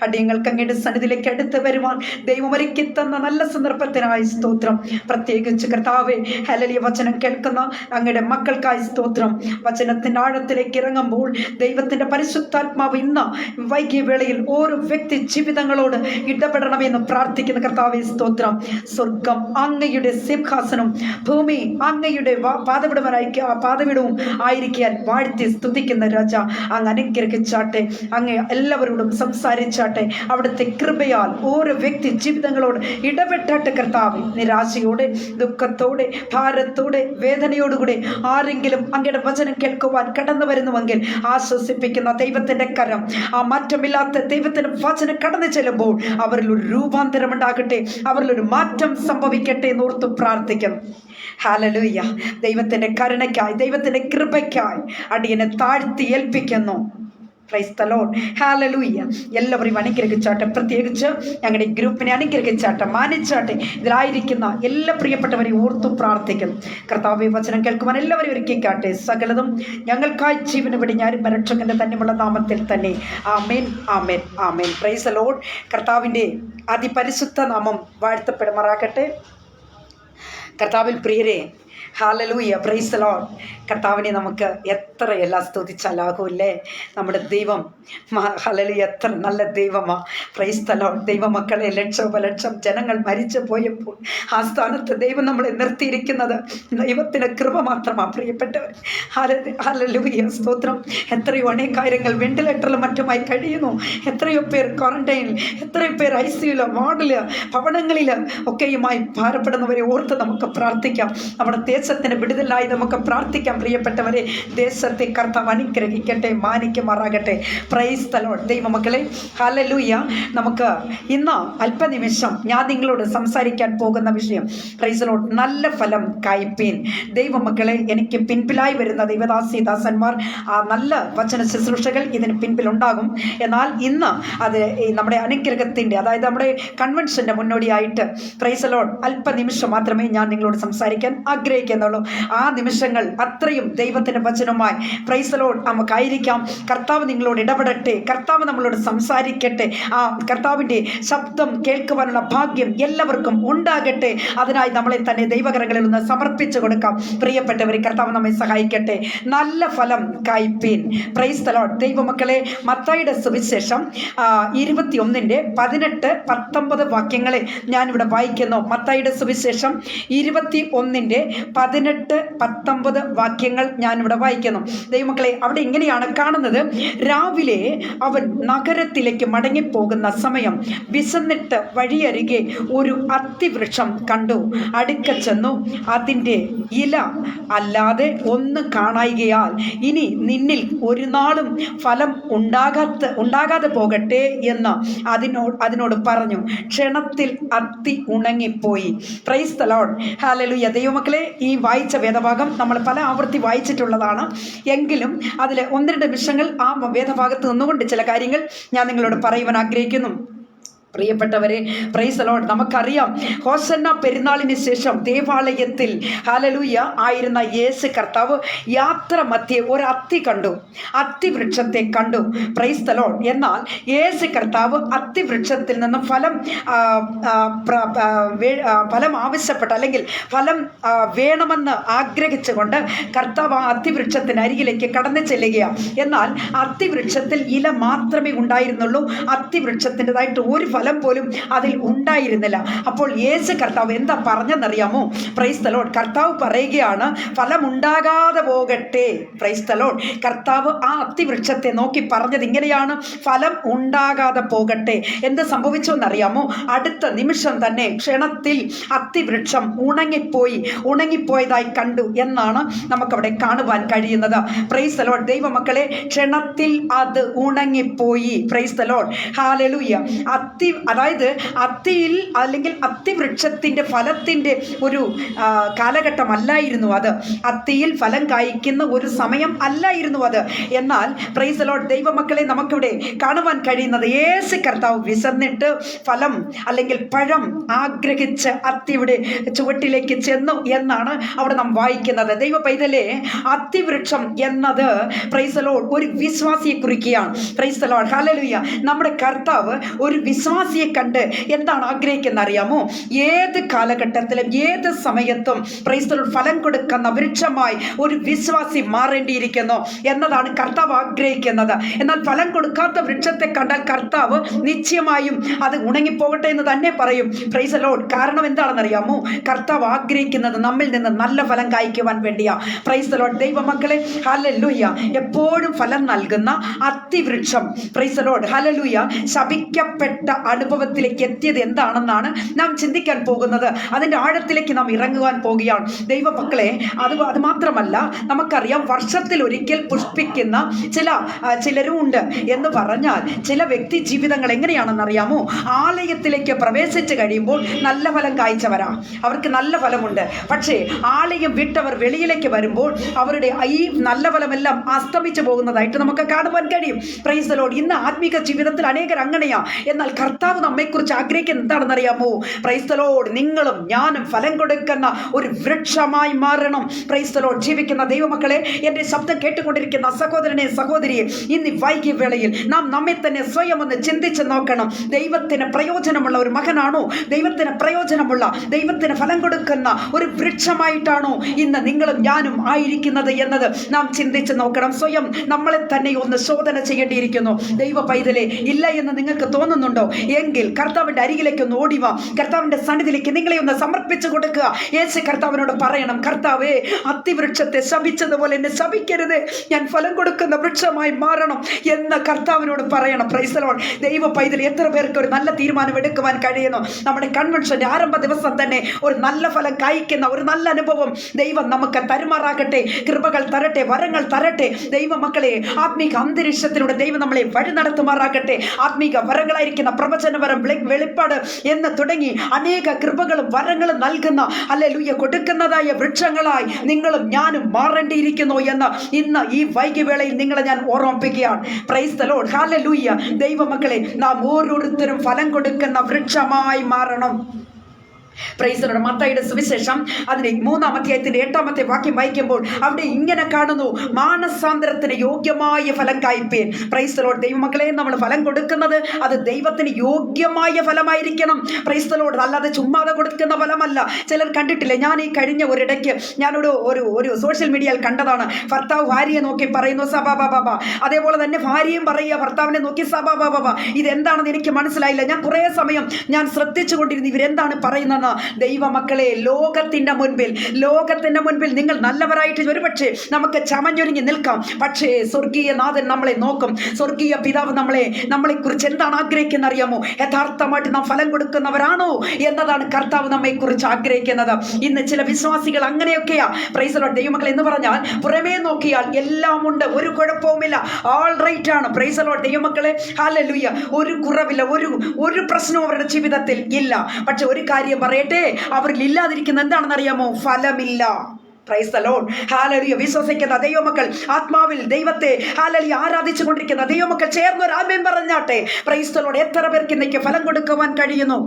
അടിയങ്ങൾക്ക് അങ്ങയുടെ സന്നിധിയിലേക്ക് അടുത്ത് വരുവാൻ ദൈവം ഒരുക്കി തന്ന നല്ല സന്ദർഭത്തിനായി സ്തോത്രം. പ്രത്യേകിച്ച് കർത്താവേ, ഹല്ലേലൂയ, വചനം കേൾക്കുന്ന അങ്ങയുടെ മക്കൾക്കായി സ്തോത്രം. വചനത്തിൻ്റെ ആഴത്തിലേക്ക് ഇറങ്ങുമ്പോൾ ദൈവത്തിൻ്റെ പരിശുദ്ധാത്മാവ് ഇന്ന് വൈകിയ വേളയിൽ ഓരോ വ്യക്തി ജീവിതങ്ങളോട് ഇടപെടണമെന്ന് പ്രാർത്ഥിക്കുന്ന കർത്താവേ, സ്തോത്രം. സ്വർഗം അങ്ങയുടെ സിംഹാസനം, ഭൂമി അങ്ങയുടെ പാദവിടവും ആയിരിക്കാൻ വാഴ്ത്തി സ്തുതിക്കുന്ന രാജ, അങ്ങ് അനുഗ്രഹിച്ചാട്ടെ, അങ്ങ് എല്ലാവരോടും സംസാരിച്ചാട്ടെ. അവിടുത്തെ കൃപയാൽ ഓരോ വ്യക്തി ജീവിതങ്ങളോട് ഇടപെട്ടാട്ടെ കർത്താവേ. നിരാശയോടെ, ദുഃഖത്തോടെ, ഭാരത്തോടെ, വേദനയോടുകൂടെ ആരെങ്കിലും അങ്ങയുടെ വചനം കേൾക്കുവാൻ കടന്നു വരുന്നുവെങ്കിൽ ആശ്വസിപ്പിക്കുന്ന ദൈവത്തിൻ്റെ കരം, ആ മാറ്റമില്ലാത്ത ദൈവത്തിൻ്റെ വചനം കടന്നു ചെല്ലുമ്പോൾ അവരിൽ ഒരു രൂപാന്തരം ഉണ്ടാകട്ടെ, അവരിലൊരു മാറ്റം സംഭവിക്കട്ടെ എന്നോർത്ത് പ്രാർത്ഥിക്കുന്നു. ഹല്ലേലൂയ. ദൈവത്തിൻ്റെ കരുണയ്ക്കായി, ദൈവത്തിൻ്റെ കൃപയ്ക്കായി അടിയനെ താഴ്ത്തി ഏൽപ്പിക്കുന്നു. Price the Lord. ഹല്ലേലൂയ. എല്ലാവരെയും അനുഗ്രഹിച്ചാട്ടെ. പ്രത്യേകിച്ച് ഞങ്ങളുടെ ഗ്രൂപ്പിനെ അനുഗ്രഹിച്ചാട്ടെ, മാനിച്ചാട്ടെ. ഇതിലായിരിക്കുന്ന എല്ലാ പ്രിയപ്പെട്ടവരെയും ഓർത്തു പ്രാർത്ഥിക്കും. കർത്താവേ, വചനം കേൾക്കുവാൻ എല്ലാവരെയും ഒരുക്കിക്കാട്ടെ. സകലതും ഞങ്ങൾക്കായി ജീവന് വെടിഞ്ഞാരും രക്ഷകന്റെ തന്നെയുള്ള നാമത്തിൽ തന്നെ. ആമേൻ, ആമേൻ, ആമേൻ. Praise the Lord. കർത്താവിൻ്റെ അതിപരിശുദ്ധ നാമം വാഴ്ത്തപ്പെടുമാറാകട്ടെ. കർത്താവിൽ പ്രിയരെ, ഹല്ലേലൂയ. Praise the Lord. കർത്താവിനെ നമുക്ക് എത്രയെല്ലാം സ്തുതിച്ചാലാകൂല്ലേ. നമ്മുടെ ദൈവം ഹല്ലേലൂയ എത്ര നല്ല ദൈവമാണ്. Price the Lord. ദൈവമക്കളെ, ലക്ഷോപലക്ഷം ജനങ്ങൾ മരിച്ചു പോയപ്പോൾ ആ സ്ഥാനത്ത് ദൈവം നമ്മളെ നിർത്തിയിരിക്കുന്നത് ദൈവത്തിൻ്റെ കൃപ മാത്രമാണ് പ്രിയപ്പെട്ടവർ. ഹല്ലേലൂയ, സ്തോത്രം. എത്രയോ അനേകായിരങ്ങൾ വെന്റിലേറ്ററിലും മറ്റുമായി കഴിയുന്നു. എത്രയോ പേർ ക്വാറന്റൈനിൽ, എത്രയോ പേർ ICU, വാർഡിൽ, ഭവനങ്ങളിൽ ഒക്കെയുമായി ഭാരപ്പെടുന്നവരെ ഓർത്ത് നമുക്ക് പ്രാർത്ഥിക്കാം. നമ്മുടെ ദേശത്തിന് വിടുതലായി നമുക്ക് പ്രാർത്ഥിക്കാം. പ്രിയപ്പെട്ടവരെ, ദേശത്തെ കർത്താവ് അനുഗ്രഹിക്കട്ടെ, മാനിക്കുമാറാകട്ടെ. Praise the Lord. ദൈവമക്കളെ, ഹല്ലേലൂയ. നമുക്ക് ഇന്ന് അല്പനിമിഷം ഞാൻ നിങ്ങളോട് സംസാരിക്കാൻ പോകുന്ന വിഷയം, പ്രൈസ് ദി ലോർഡ്, നല്ല ഫലം കായ്പീൻ. ദൈവമക്കളെ, എനിക്ക് പിൻപിലായി വരുന്ന ദൈവദാസന്മാർ, ആ നല്ല വചന ശുശ്രൂഷകൾ ഇതിന് പിൻപിലുണ്ടാകും. എന്നാൽ ഇന്ന് അത് നമ്മുടെ അനുഗ്രഹത്തിൻ്റെ, അതായത് നമ്മുടെ കൺവെൻഷൻ്റെ മുന്നോടിയായിട്ട് പ്രൈസ് ദി ലോർഡ് അല്പനിമിഷം മാത്രമേ ഞാൻ നിങ്ങളോട് സംസാരിക്കാൻ ആഗ്രഹിക്കുന്നുള്ളൂ. ആ നിമിഷങ്ങൾ അത്രയും ദൈവത്തിൻ്റെ വചനവുമായി പ്രൈസ് ദി ലോർഡ് നമുക്കായിരിക്കാം. കർത്താവ് നിങ്ങളോട് ഇടപെടട്ടെ, കർത്താവ് നമ്മളോട് സംസാരിക്കട്ടെ. ആ കർത്താവിൻ്റെ ശബ്ദം കേൾക്കുവാനുള്ള ഭാഗ്യം എല്ലാവർക്കും ഉണ്ടാകട്ടെ. അതിനായി നമ്മളെ തന്നെ ദൈവകരങ്ങളിൽ ഒന്ന് സമർപ്പിച്ചു കൊടുക്കാം. പ്രിയപ്പെട്ടവരെ, കർത്താവ് നമ്മെ സഹായിക്കട്ടെ. നല്ല ഫലം കായ്പീൻ. Price the Lord. ദൈവമക്കളെ, മത്തായിയുടെ സുവിശേഷം 21:18-19 വാക്യങ്ങളെ ഞാനിവിടെ വായിക്കുന്നു. മത്തായിയുടെ സുവിശേഷം 21:18-19 വാക്യങ്ങൾ ഞാനിവിടെ വായിക്കുന്നു. ദൈവമക്കളെ, അവിടെ ഇങ്ങനെയാണ് കാണുന്നത്. രാവിലെ അവൻ നഗരത്തിലേക്ക് മടങ്ങിപ്പോകുന്ന സമയം വിശന്നിട്ട് വഴിയരികെ ഒരു അത്തിവൃക്ഷം കണ്ടു. അടുക്ക ചെന്നു അതിൻ്റെ ഇല അല്ലാതെ ഒന്ന് കാണായികയാൽ ഇനി നിന്നിൽ ഒരു നാളും ഫലം ഉണ്ടാകാതെ പോകട്ടെ എന്ന് അതിനോട് പറഞ്ഞു. ക്ഷണത്തിൽ അത്തി ഉണങ്ങിപ്പോയി. Praise the Lord. ഹല്ലേലൂയ. ദൈവമക്കളെ, ഈ വായിച്ച വേദഭാഗം നമ്മൾ പല ആവർത്തി വായിച്ചിട്ടുള്ളതാണ്. എങ്കിലും അതിൽ 1-2 നിമിഷങ്ങൾ ആ വേദഭാഗത്ത് നിന്നുകൊണ്ട് ചില കാര്യങ്ങൾ ഞാൻ നിങ്ങളോട് പറയുവാൻ ആഗ്രഹിക്കുന്നു. പ്രിയപ്പെട്ടവരെ, പ്രൈസ് ദി ലോർഡ്. നമുക്കറിയാം, ഹോസന്ന പെരുന്നാളിന് ശേഷം ദേവാലയത്തിൽ ഹല്ലേലൂയ ആയിരുന്ന യേശു കർത്താവ് യാത്ര മധ്യേ ഒരു അത്തി കണ്ടു, അത്തിവൃക്ഷത്തെ കണ്ടു. Price the Lord. എന്നാൽ യേശു കർത്താവ് അത്തിവൃക്ഷത്തിൽ നിന്ന് ഫലം ആവശ്യപ്പെട്ട, അല്ലെങ്കിൽ ഫലം വേണമെന്ന് ആഗ്രഹിച്ചുകൊണ്ട് കർത്താവ് ആ അത്തിവൃക്ഷത്തിന് അരികിലേക്ക് കടന്നു ചെല്ലുകയാണ്. എന്നാൽ അത്തിവൃക്ഷത്തിൽ ഇല മാത്രമേ ഉണ്ടായിരുന്നുള്ളൂ, അത്തിവൃക്ഷത്തിൻ്റെതായിട്ട് ഒരു ഫലം പോലും അതിൽ ഉണ്ടായിരുന്നില്ല. അപ്പോൾ യേശു കർത്താവ് എന്താ പറഞ്ഞെന്നറിയാമോ? Price the Lord. കർത്താവ് പറയുകയാണ്, ഫലം ഉണ്ടാകാതെ പോകട്ടെ. Price the Lord. കർത്താവ് ആ അത്തിവൃക്ഷത്തെ നോക്കി പറഞ്ഞത് ഇങ്ങനെയാണ്, ഫലം ഉണ്ടാകാതെ പോകട്ടെ. എന്ത് സംഭവിച്ചു എന്നറിയാമോ? അടുത്ത നിമിഷം തന്നെ ക്ഷണത്തിൽ അത്തിവൃക്ഷം ഉണങ്ങിപ്പോയതായി കണ്ടു എന്നാണ് നമുക്കവിടെ കാണുവാൻ കഴിയുന്നത്. Praise the Lord. ദൈവമക്കളെ, ക്ഷണത്തിൽ അത് ഉണങ്ങിപ്പോയി. Praise the Lord. ഹല്ലേലൂയ. അതായത് അത്തിയിൽ, അല്ലെങ്കിൽ അത്തിവൃക്ഷത്തിൻ്റെ ഫലത്തിൻ്റെ ഒരു കാലഘട്ടമല്ലായിരുന്നു അത്. അത്തിയിൽ ഫലം കായ്ക്കുന്ന ഒരു സമയം അല്ലായിരുന്നു അത്. എന്നാൽ പ്രൈസ് ദി ലോർഡ്, ദൈവമക്കളെ, നമുക്കിവിടെ കാണുവാൻ കഴിയുന്നത് യേശു കർത്താവ് വിശന്നിട്ട് ഫലം, അല്ലെങ്കിൽ പഴം ആഗ്രഹിച്ച് അത്തിയുടെ ചുവട്ടിലേക്ക് ചെന്നു എന്നാണ് അവിടെ നാം വായിക്കുന്നത്. ദൈവ പൈതലേ, അത്തിവൃക്ഷം എന്നത് പ്രൈസ് ദി ലോർഡ് ഒരു വിശ്വാസിയെ കുറിക്കുകയാണ്. Praise the Lord. ഹല്ലേലൂയ. നമ്മുടെ കർത്താവ് ഒരു വിശ്വാസിയെ കണ്ട് എന്താണ് ആഗ്രഹിക്കുന്നത് അറിയാമോ? ഏത് കാലഘട്ടത്തിലും ഏത് സമയത്തും പ്രൈസ് ദി ലോർഡ് ഫലം കൊടുക്കുന്ന വൃക്ഷമായി ഒരു വിശ്വാസി മാറേണ്ടിയിരിക്കുന്നു എന്നതാണ് കർത്താവ് ആഗ്രഹിക്കുന്നത്. എന്നാൽ ഫലം കൊടുക്കാത്ത വൃക്ഷത്തെ കണ്ടാൽ കർത്താവ് നിശ്ചയമായും അത് ഉണങ്ങിപ്പോകട്ടെ എന്ന് തന്നെ പറയും. Price the Lord. കാരണം എന്താണെന്നറിയാമോ? കർത്താവ് ആഗ്രഹിക്കുന്നത് നമ്മിൽ നിന്ന് നല്ല ഫലം കായ്ക്കുവാൻ വേണ്ടിയാ. Price the Lord. ദൈവമക്കളെ, ഹല്ലേലൂയ. എപ്പോഴും ഫലം നൽകുന്ന അത്തിവൃക്ഷം, പ്രൈസ് ദി ലോർഡ്, ഹല്ലേലൂയ, ശപിക്കപ്പെട്ട അനുഭവത്തിലേക്ക് എത്തിയത് എന്താണെന്നാണ് നാം ചിന്തിക്കാൻ പോകുന്നത്. അതിൻ്റെ ആഴത്തിലേക്ക് നാം ഇറങ്ങുവാൻ പോകുകയാണ്. ദൈവമക്കളെ, അത് മാത്രമല്ല, നമുക്കറിയാം, വർഷത്തിൽ ഒരിക്കൽ പുഷ്പിക്കുന്ന ചിലരും ഉണ്ട് എന്ന് പറഞ്ഞാൽ, ചില വ്യക്തി ജീവിതങ്ങൾ എങ്ങനെയാണെന്നറിയാമോ? ആലയത്തിലേക്ക് പ്രവേശിച്ച് കഴിയുമ്പോൾ നല്ല ഫലം കായ്ച്ചവരാ, അവർക്ക് നല്ല ഫലമുണ്ട്. പക്ഷേ ആലയം വിട്ടവർ വെളിയിലേക്ക് വരുമ്പോൾ അവരുടെ ഈ നല്ല ഫലമെല്ലാം അസ്തമിച്ചു പോകുന്നതായിട്ട് നമുക്ക് കാണുവാൻ കഴിയും. Price the Lord. ഇന്ന് ആത്മീക ജീവിതത്തിൽ അനേകർ അങ്ങനെയാ. എന്നാൽ കർത്താവ് നമ്മെക്കുറിച്ച് ആഗ്രഹിക്കുന്നത് എന്താണെന്നറിയാമോ? Price the Lord. നിങ്ങളും ഞാനും ഫലം കൊടുക്കുന്ന ഒരു വൃക്ഷമായി മാറണം. Praise the lord. ജീവിക്കുന്ന ദൈവമക്കളെ, എൻ്റെ ശബ്ദം കേട്ടുകൊണ്ടിരിക്കുന്ന സഹോദരനെ, സഹോദരിയെ, ഇന്ന് വൈകിയ വേളയിൽ നാം നമ്മെ തന്നെ സ്വയം ഒന്ന് ചിന്തിച്ച് നോക്കണം. ദൈവത്തിന് പ്രയോജനമുള്ള ഒരു മകനാണോ? ദൈവത്തിന് പ്രയോജനമുള്ള, ദൈവത്തിന് ഫലം കൊടുക്കുന്ന ഒരു വൃക്ഷമായിട്ടാണോ ഇന്ന് നിങ്ങളും ഞാനും ആയിരിക്കുന്നത് എന്നത് നാം ചിന്തിച്ച് നോക്കണം. സ്വയം നമ്മളെ തന്നെ ഒന്ന് ശോധന ചെയ്യേണ്ടിയിരിക്കുന്നു. ദൈവ പൈതലെ, ഇല്ല എന്ന് നിങ്ങൾക്ക് തോന്നുന്നുണ്ടോ? എങ്കിൽ കർത്താവിൻ്റെ അരികിലേക്ക് ഒന്ന് ഓടിവാ. കർത്താവിൻ്റെ സന്നിധിയിലേക്ക് നിങ്ങളെ ഒന്ന് സമർപ്പിച്ചു കൊടുക്കുക. യേശു കർത്താവിനോട് പറയണം, കർത്താവേ, അത്തിവൃക്ഷത്തെ ശപിച്ചതുപോലെ എന്നെ ശപിക്കരുത്, ഞാൻ ഫലം കൊടുക്കുന്ന വൃക്ഷമായി മാറണം എന്ന് കർത്താവിനോട് പറയണം. Price the Lord. ദൈവ പൈതൽ, എത്ര പേർക്ക് ഒരു നല്ല തീരുമാനം എടുക്കുവാൻ കഴിയുന്നു? നമ്മുടെ കൺവെൻഷന്റെ ആരംഭ ദിവസം തന്നെ ഒരു നല്ല ഫലം കായ്ക്കുന്ന ഒരു നല്ല അനുഭവം ദൈവം നമുക്ക് തരുമാറാകട്ടെ. കൃപകൾ തരട്ടെ, വരങ്ങൾ തരട്ടെ. ദൈവ മക്കളെ, ആത്മീക അന്തരീക്ഷത്തിലൂടെ ദൈവം നമ്മളെ വഴി നടത്തുമാറാകട്ടെ. ആത്മീക വരങ്ങളായിരിക്കുന്ന പ്രവചനവരം, വെളിപ്പാട് എന്ന് തുടങ്ങി അനേക കൃപകളും വരങ്ങളും നൽകുന്ന, ഹല്ലേലൂയ, കൊടുക്കുന്നതായ വൃക്ഷങ്ങളായി നിങ്ങളും ഞാനും മാറേണ്ടിയിരിക്കുന്നു എന്ന് ഇന്ന് ഈ വൈകിവേളയിൽ നിങ്ങളെ ഞാൻ ഓർമ്മിപ്പിക്കുകയാണ്. Price the Lord. ഹല്ലേലൂയ. ദൈവമക്കളെ, നാം ഓരോരുത്തരും ഫലം കൊടുക്കുന്ന വൃക്ഷമായി മാറണം. Praise the Lord. മത്തായിയുടെ സുവിശേഷം അതിന്റെ 3-ാം അധ്യായത്തിന്റെ 8-ാമത്തെ വാക്യം വായിക്കുമ്പോൾ അവിടെ ഇങ്ങനെ കാണുന്നു, മാനസാന്തരത്തിന് യോഗ്യമായ ഫലം കായ്പേൻ. Price the Lord. ദൈവമക്കളെ, നമ്മൾ ഫലം കൊടുക്കുന്നത് അത് ദൈവത്തിന് യോഗ്യമായ ഫലമായിരിക്കണം. Price the Lord. അല്ലാതെ ചുമ്മാതെ കൊടുക്കുന്ന ഫലമല്ല. ചിലർ കണ്ടിട്ടില്ലേ? ഞാൻ ഈ കഴിഞ്ഞ ഒരിടയ്ക്ക് ഞാനൊരു ഒരു സോഷ്യൽ മീഡിയയിൽ കണ്ടതാണ്. ഭർത്താവ് ഭാര്യയെ നോക്കി പറയുന്നു സബാബാബ, അതേപോലെ തന്നെ ഭാര്യയും പറയുക ഭർത്താവിനെ നോക്കി സബാബാബ. ഇതെന്താണെന്ന് എനിക്ക് മനസ്സിലായില്ല. ഞാൻ കുറേ സമയം ഞാൻ ശ്രദ്ധിച്ചു കൊണ്ടിരുന്നു, ഇവരെന്താണ് പറയുന്നത്. ദൈവമക്കളെ, ലോകത്തിന്റെ മുൻപിൽ നിങ്ങൾ നല്ലവരായിട്ട് ഒരുപക്ഷെ നമുക്ക് ചമഞ്ഞൊരുങ്ങി നിൽക്കാം. പക്ഷേ സ്വർഗീയ നാഥൻ നമ്മളെ നോക്കും. സ്വർഗീയ പിതാവ് നമ്മളെ കുറിച്ച് എന്താണ് ആഗ്രഹിക്കുന്നത് അറിയാമോ? യഥാർത്ഥമായിട്ട് നാം ഫലം കൊടുക്കുന്നവരാണോ എന്നതാണ് കർത്താവ് നമ്മെ കുറിച്ച് ആഗ്രഹിക്കുന്നത്. ഇന്ന് ചില വിശ്വാസികൾ അങ്ങനെയൊക്കെയാ. Price the Lord. ദൈവമക്കളെ, എന്ന് പറഞ്ഞാൽ പുറമേ നോക്കിയാൽ എല്ലാം ഉണ്ട്, ഒരു കുഴപ്പവുമില്ല, ഓൾ റൈറ്റ് ആണ്. Price the Lord. ദൈവമക്കളെ, ഹല്ലേലൂയ, ഒരു കുറവില്ല, ഒരു പ്രശ്നവും അവരുടെ ജീവിതത്തിൽ ഇല്ല. പക്ഷെ ഒരു കാര്യം പറയട്ടെ, അവരിൽ ഇല്ലാതിരിക്കുന്ന എന്താണെന്ന് അറിയാമോ? ഫലമില്ല. Praise the Lord. ഹല്ലേലൂയ. വിശ്വസിക്കുന്ന ദൈവമക്കൾ, ആത്മാവിൽ ദൈവത്തെ ഹല്ലേലൂയ ആരാധിച്ചു കൊണ്ടിരിക്കുന്ന ദൈവമക്കൾ ചേർന്നൊരു ആമേൻ പറഞ്ഞാട്ടെ. Price the lord. എത്ര പേർക്ക് ഇന്നേക്ക് ഫലം കൊടുക്കുവാൻ കഴിയുന്നു?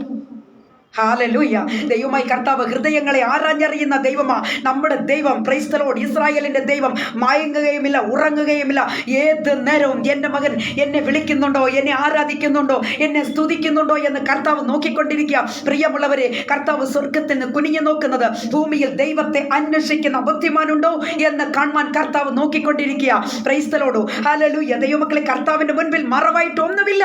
ഹല്ലേലൂയ. ദൈവമായി കർത്താവ് ഹൃദയങ്ങളെ ആരാഞ്ഞറിയുന്ന ദൈവമാ നമ്മുടെ ദൈവം. Price the Lord. ഇസ്രായേലിന്റെ ദൈവം മയങ്ങുകയുമില്ല, ഉറങ്ങുകയുമില്ല. ഏത് നേരവും എൻ്റെ മകൻ എന്നെ വിളിക്കുന്നുണ്ടോ, എന്നെ ആരാധിക്കുന്നുണ്ടോ, എന്നെ സ്തുതിക്കുന്നുണ്ടോ എന്ന് കർത്താവ് നോക്കിക്കൊണ്ടിരിക്കുക. പ്രിയമുള്ളവരെ, കർത്താവ് സ്വർഗത്തിൽ നിന്ന് കുനിഞ്ഞു നോക്കുന്നത് ഭൂമിയിൽ ദൈവത്തെ അന്വേഷിക്കുന്ന ബുദ്ധിമാനുണ്ടോ എന്ന് കാണുവാൻ കർത്താവ് നോക്കിക്കൊണ്ടിരിക്കുക. Praise the Lord. ഹല്ലേലൂയ. ദൈവമക്കളെ, കർത്താവിന്റെ മുൻപിൽ മറവായിട്ടൊന്നുമില്ല.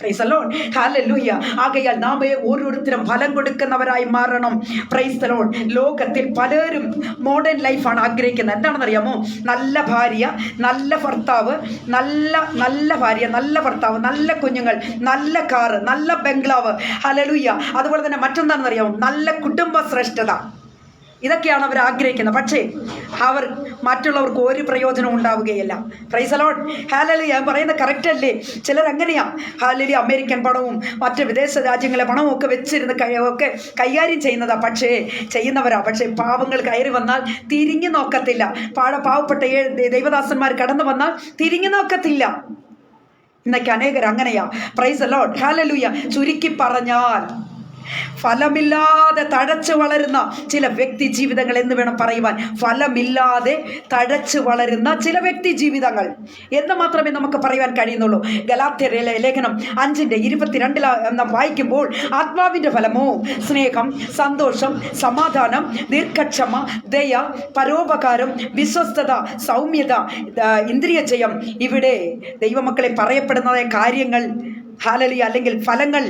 Praise the Lord. ഹല്ലേലൂയ. ആകയാൽ നാം ഓരോരുത്തരും ഫലം കൊടുക്കുന്നവരായി മാറണം. Praise the Lord. ലോകത്തിൽ പലരും മോഡേൺ ലൈഫാണ് ആഗ്രഹിക്കുന്നത്. എന്താണെന്നറിയാമോ? നല്ല ഭാര്യ, നല്ല ഭർത്താവ്, നല്ല ഭാര്യ, നല്ല ഭർത്താവ്, നല്ല കുഞ്ഞുങ്ങൾ, നല്ല കാറ്, നല്ല ബംഗ്ലാവ്. ഹല്ലേലൂയ. അതുപോലെ തന്നെ മറ്റെന്താണെന്നറിയാമോ? നല്ല കുടുംബ ശ്രേഷ്ഠത. ഇതൊക്കെയാണ് അവർ ആഗ്രഹിക്കുന്നത്. പക്ഷേ അവർ മറ്റുള്ളവർക്ക് ഒരു പ്രയോജനം ഉണ്ടാവുകയില്ല. Price the Lord. ഹല്ലേലൂയ. പറയുന്നത് കറക്റ്റ് അല്ലേ? ചിലർ അങ്ങനെയാ. ഹല്ലേലൂയ. അമേരിക്കൻ പണവും മറ്റ് വിദേശ രാജ്യങ്ങളെ പണവും ഒക്കെ വെച്ചിരുന്ന് ഒക്കെ കൈകാര്യം ചെയ്യുന്നതാ. പക്ഷേ പാവങ്ങൾ കയറി വന്നാൽ തിരിഞ്ഞു നോക്കത്തില്ല. പാവപ്പെട്ട ദൈവദാസന്മാർ കടന്നു വന്നാൽ തിരിഞ്ഞു നോക്കത്തില്ല. ഇന്നൊക്കെ അനേകർ അങ്ങനെയാ. Price the Lord. ഹല്ലേലൂയ. ചുരുക്കി പറഞ്ഞാൽ ഫലമില്ലാതെ തഴച്ചു വളരുന്ന ചില വ്യക്തി ജീവിതങ്ങൾ എന്ന് വേണം പറയുവാൻ. ഫലമില്ലാതെ തഴച്ചു വളരുന്ന ചില വ്യക്തി ജീവിതങ്ങൾ എന്ന് മാത്രമേ നമുക്ക് പറയുവാൻ കഴിയുന്നുള്ളൂ. ഗലാത്യർ ലേഖനം 5:22 നാം വായിക്കുമ്പോൾ, ആത്മാവിൻ്റെ ഫലമോ സ്നേഹം, സന്തോഷം, സമാധാനം, ദീർഘക്ഷമ, ദയ, പരോപകാരം, വിശ്വസ്തത, സൗമ്യത, ഇന്ദ്രിയ ജയം. ഇവിടെ ദൈവമക്കളെ പറയപ്പെടുന്ന കാര്യങ്ങൾ ഹല്ലേലൂയ അല്ലെങ്കിൽ ഫലങ്ങൾ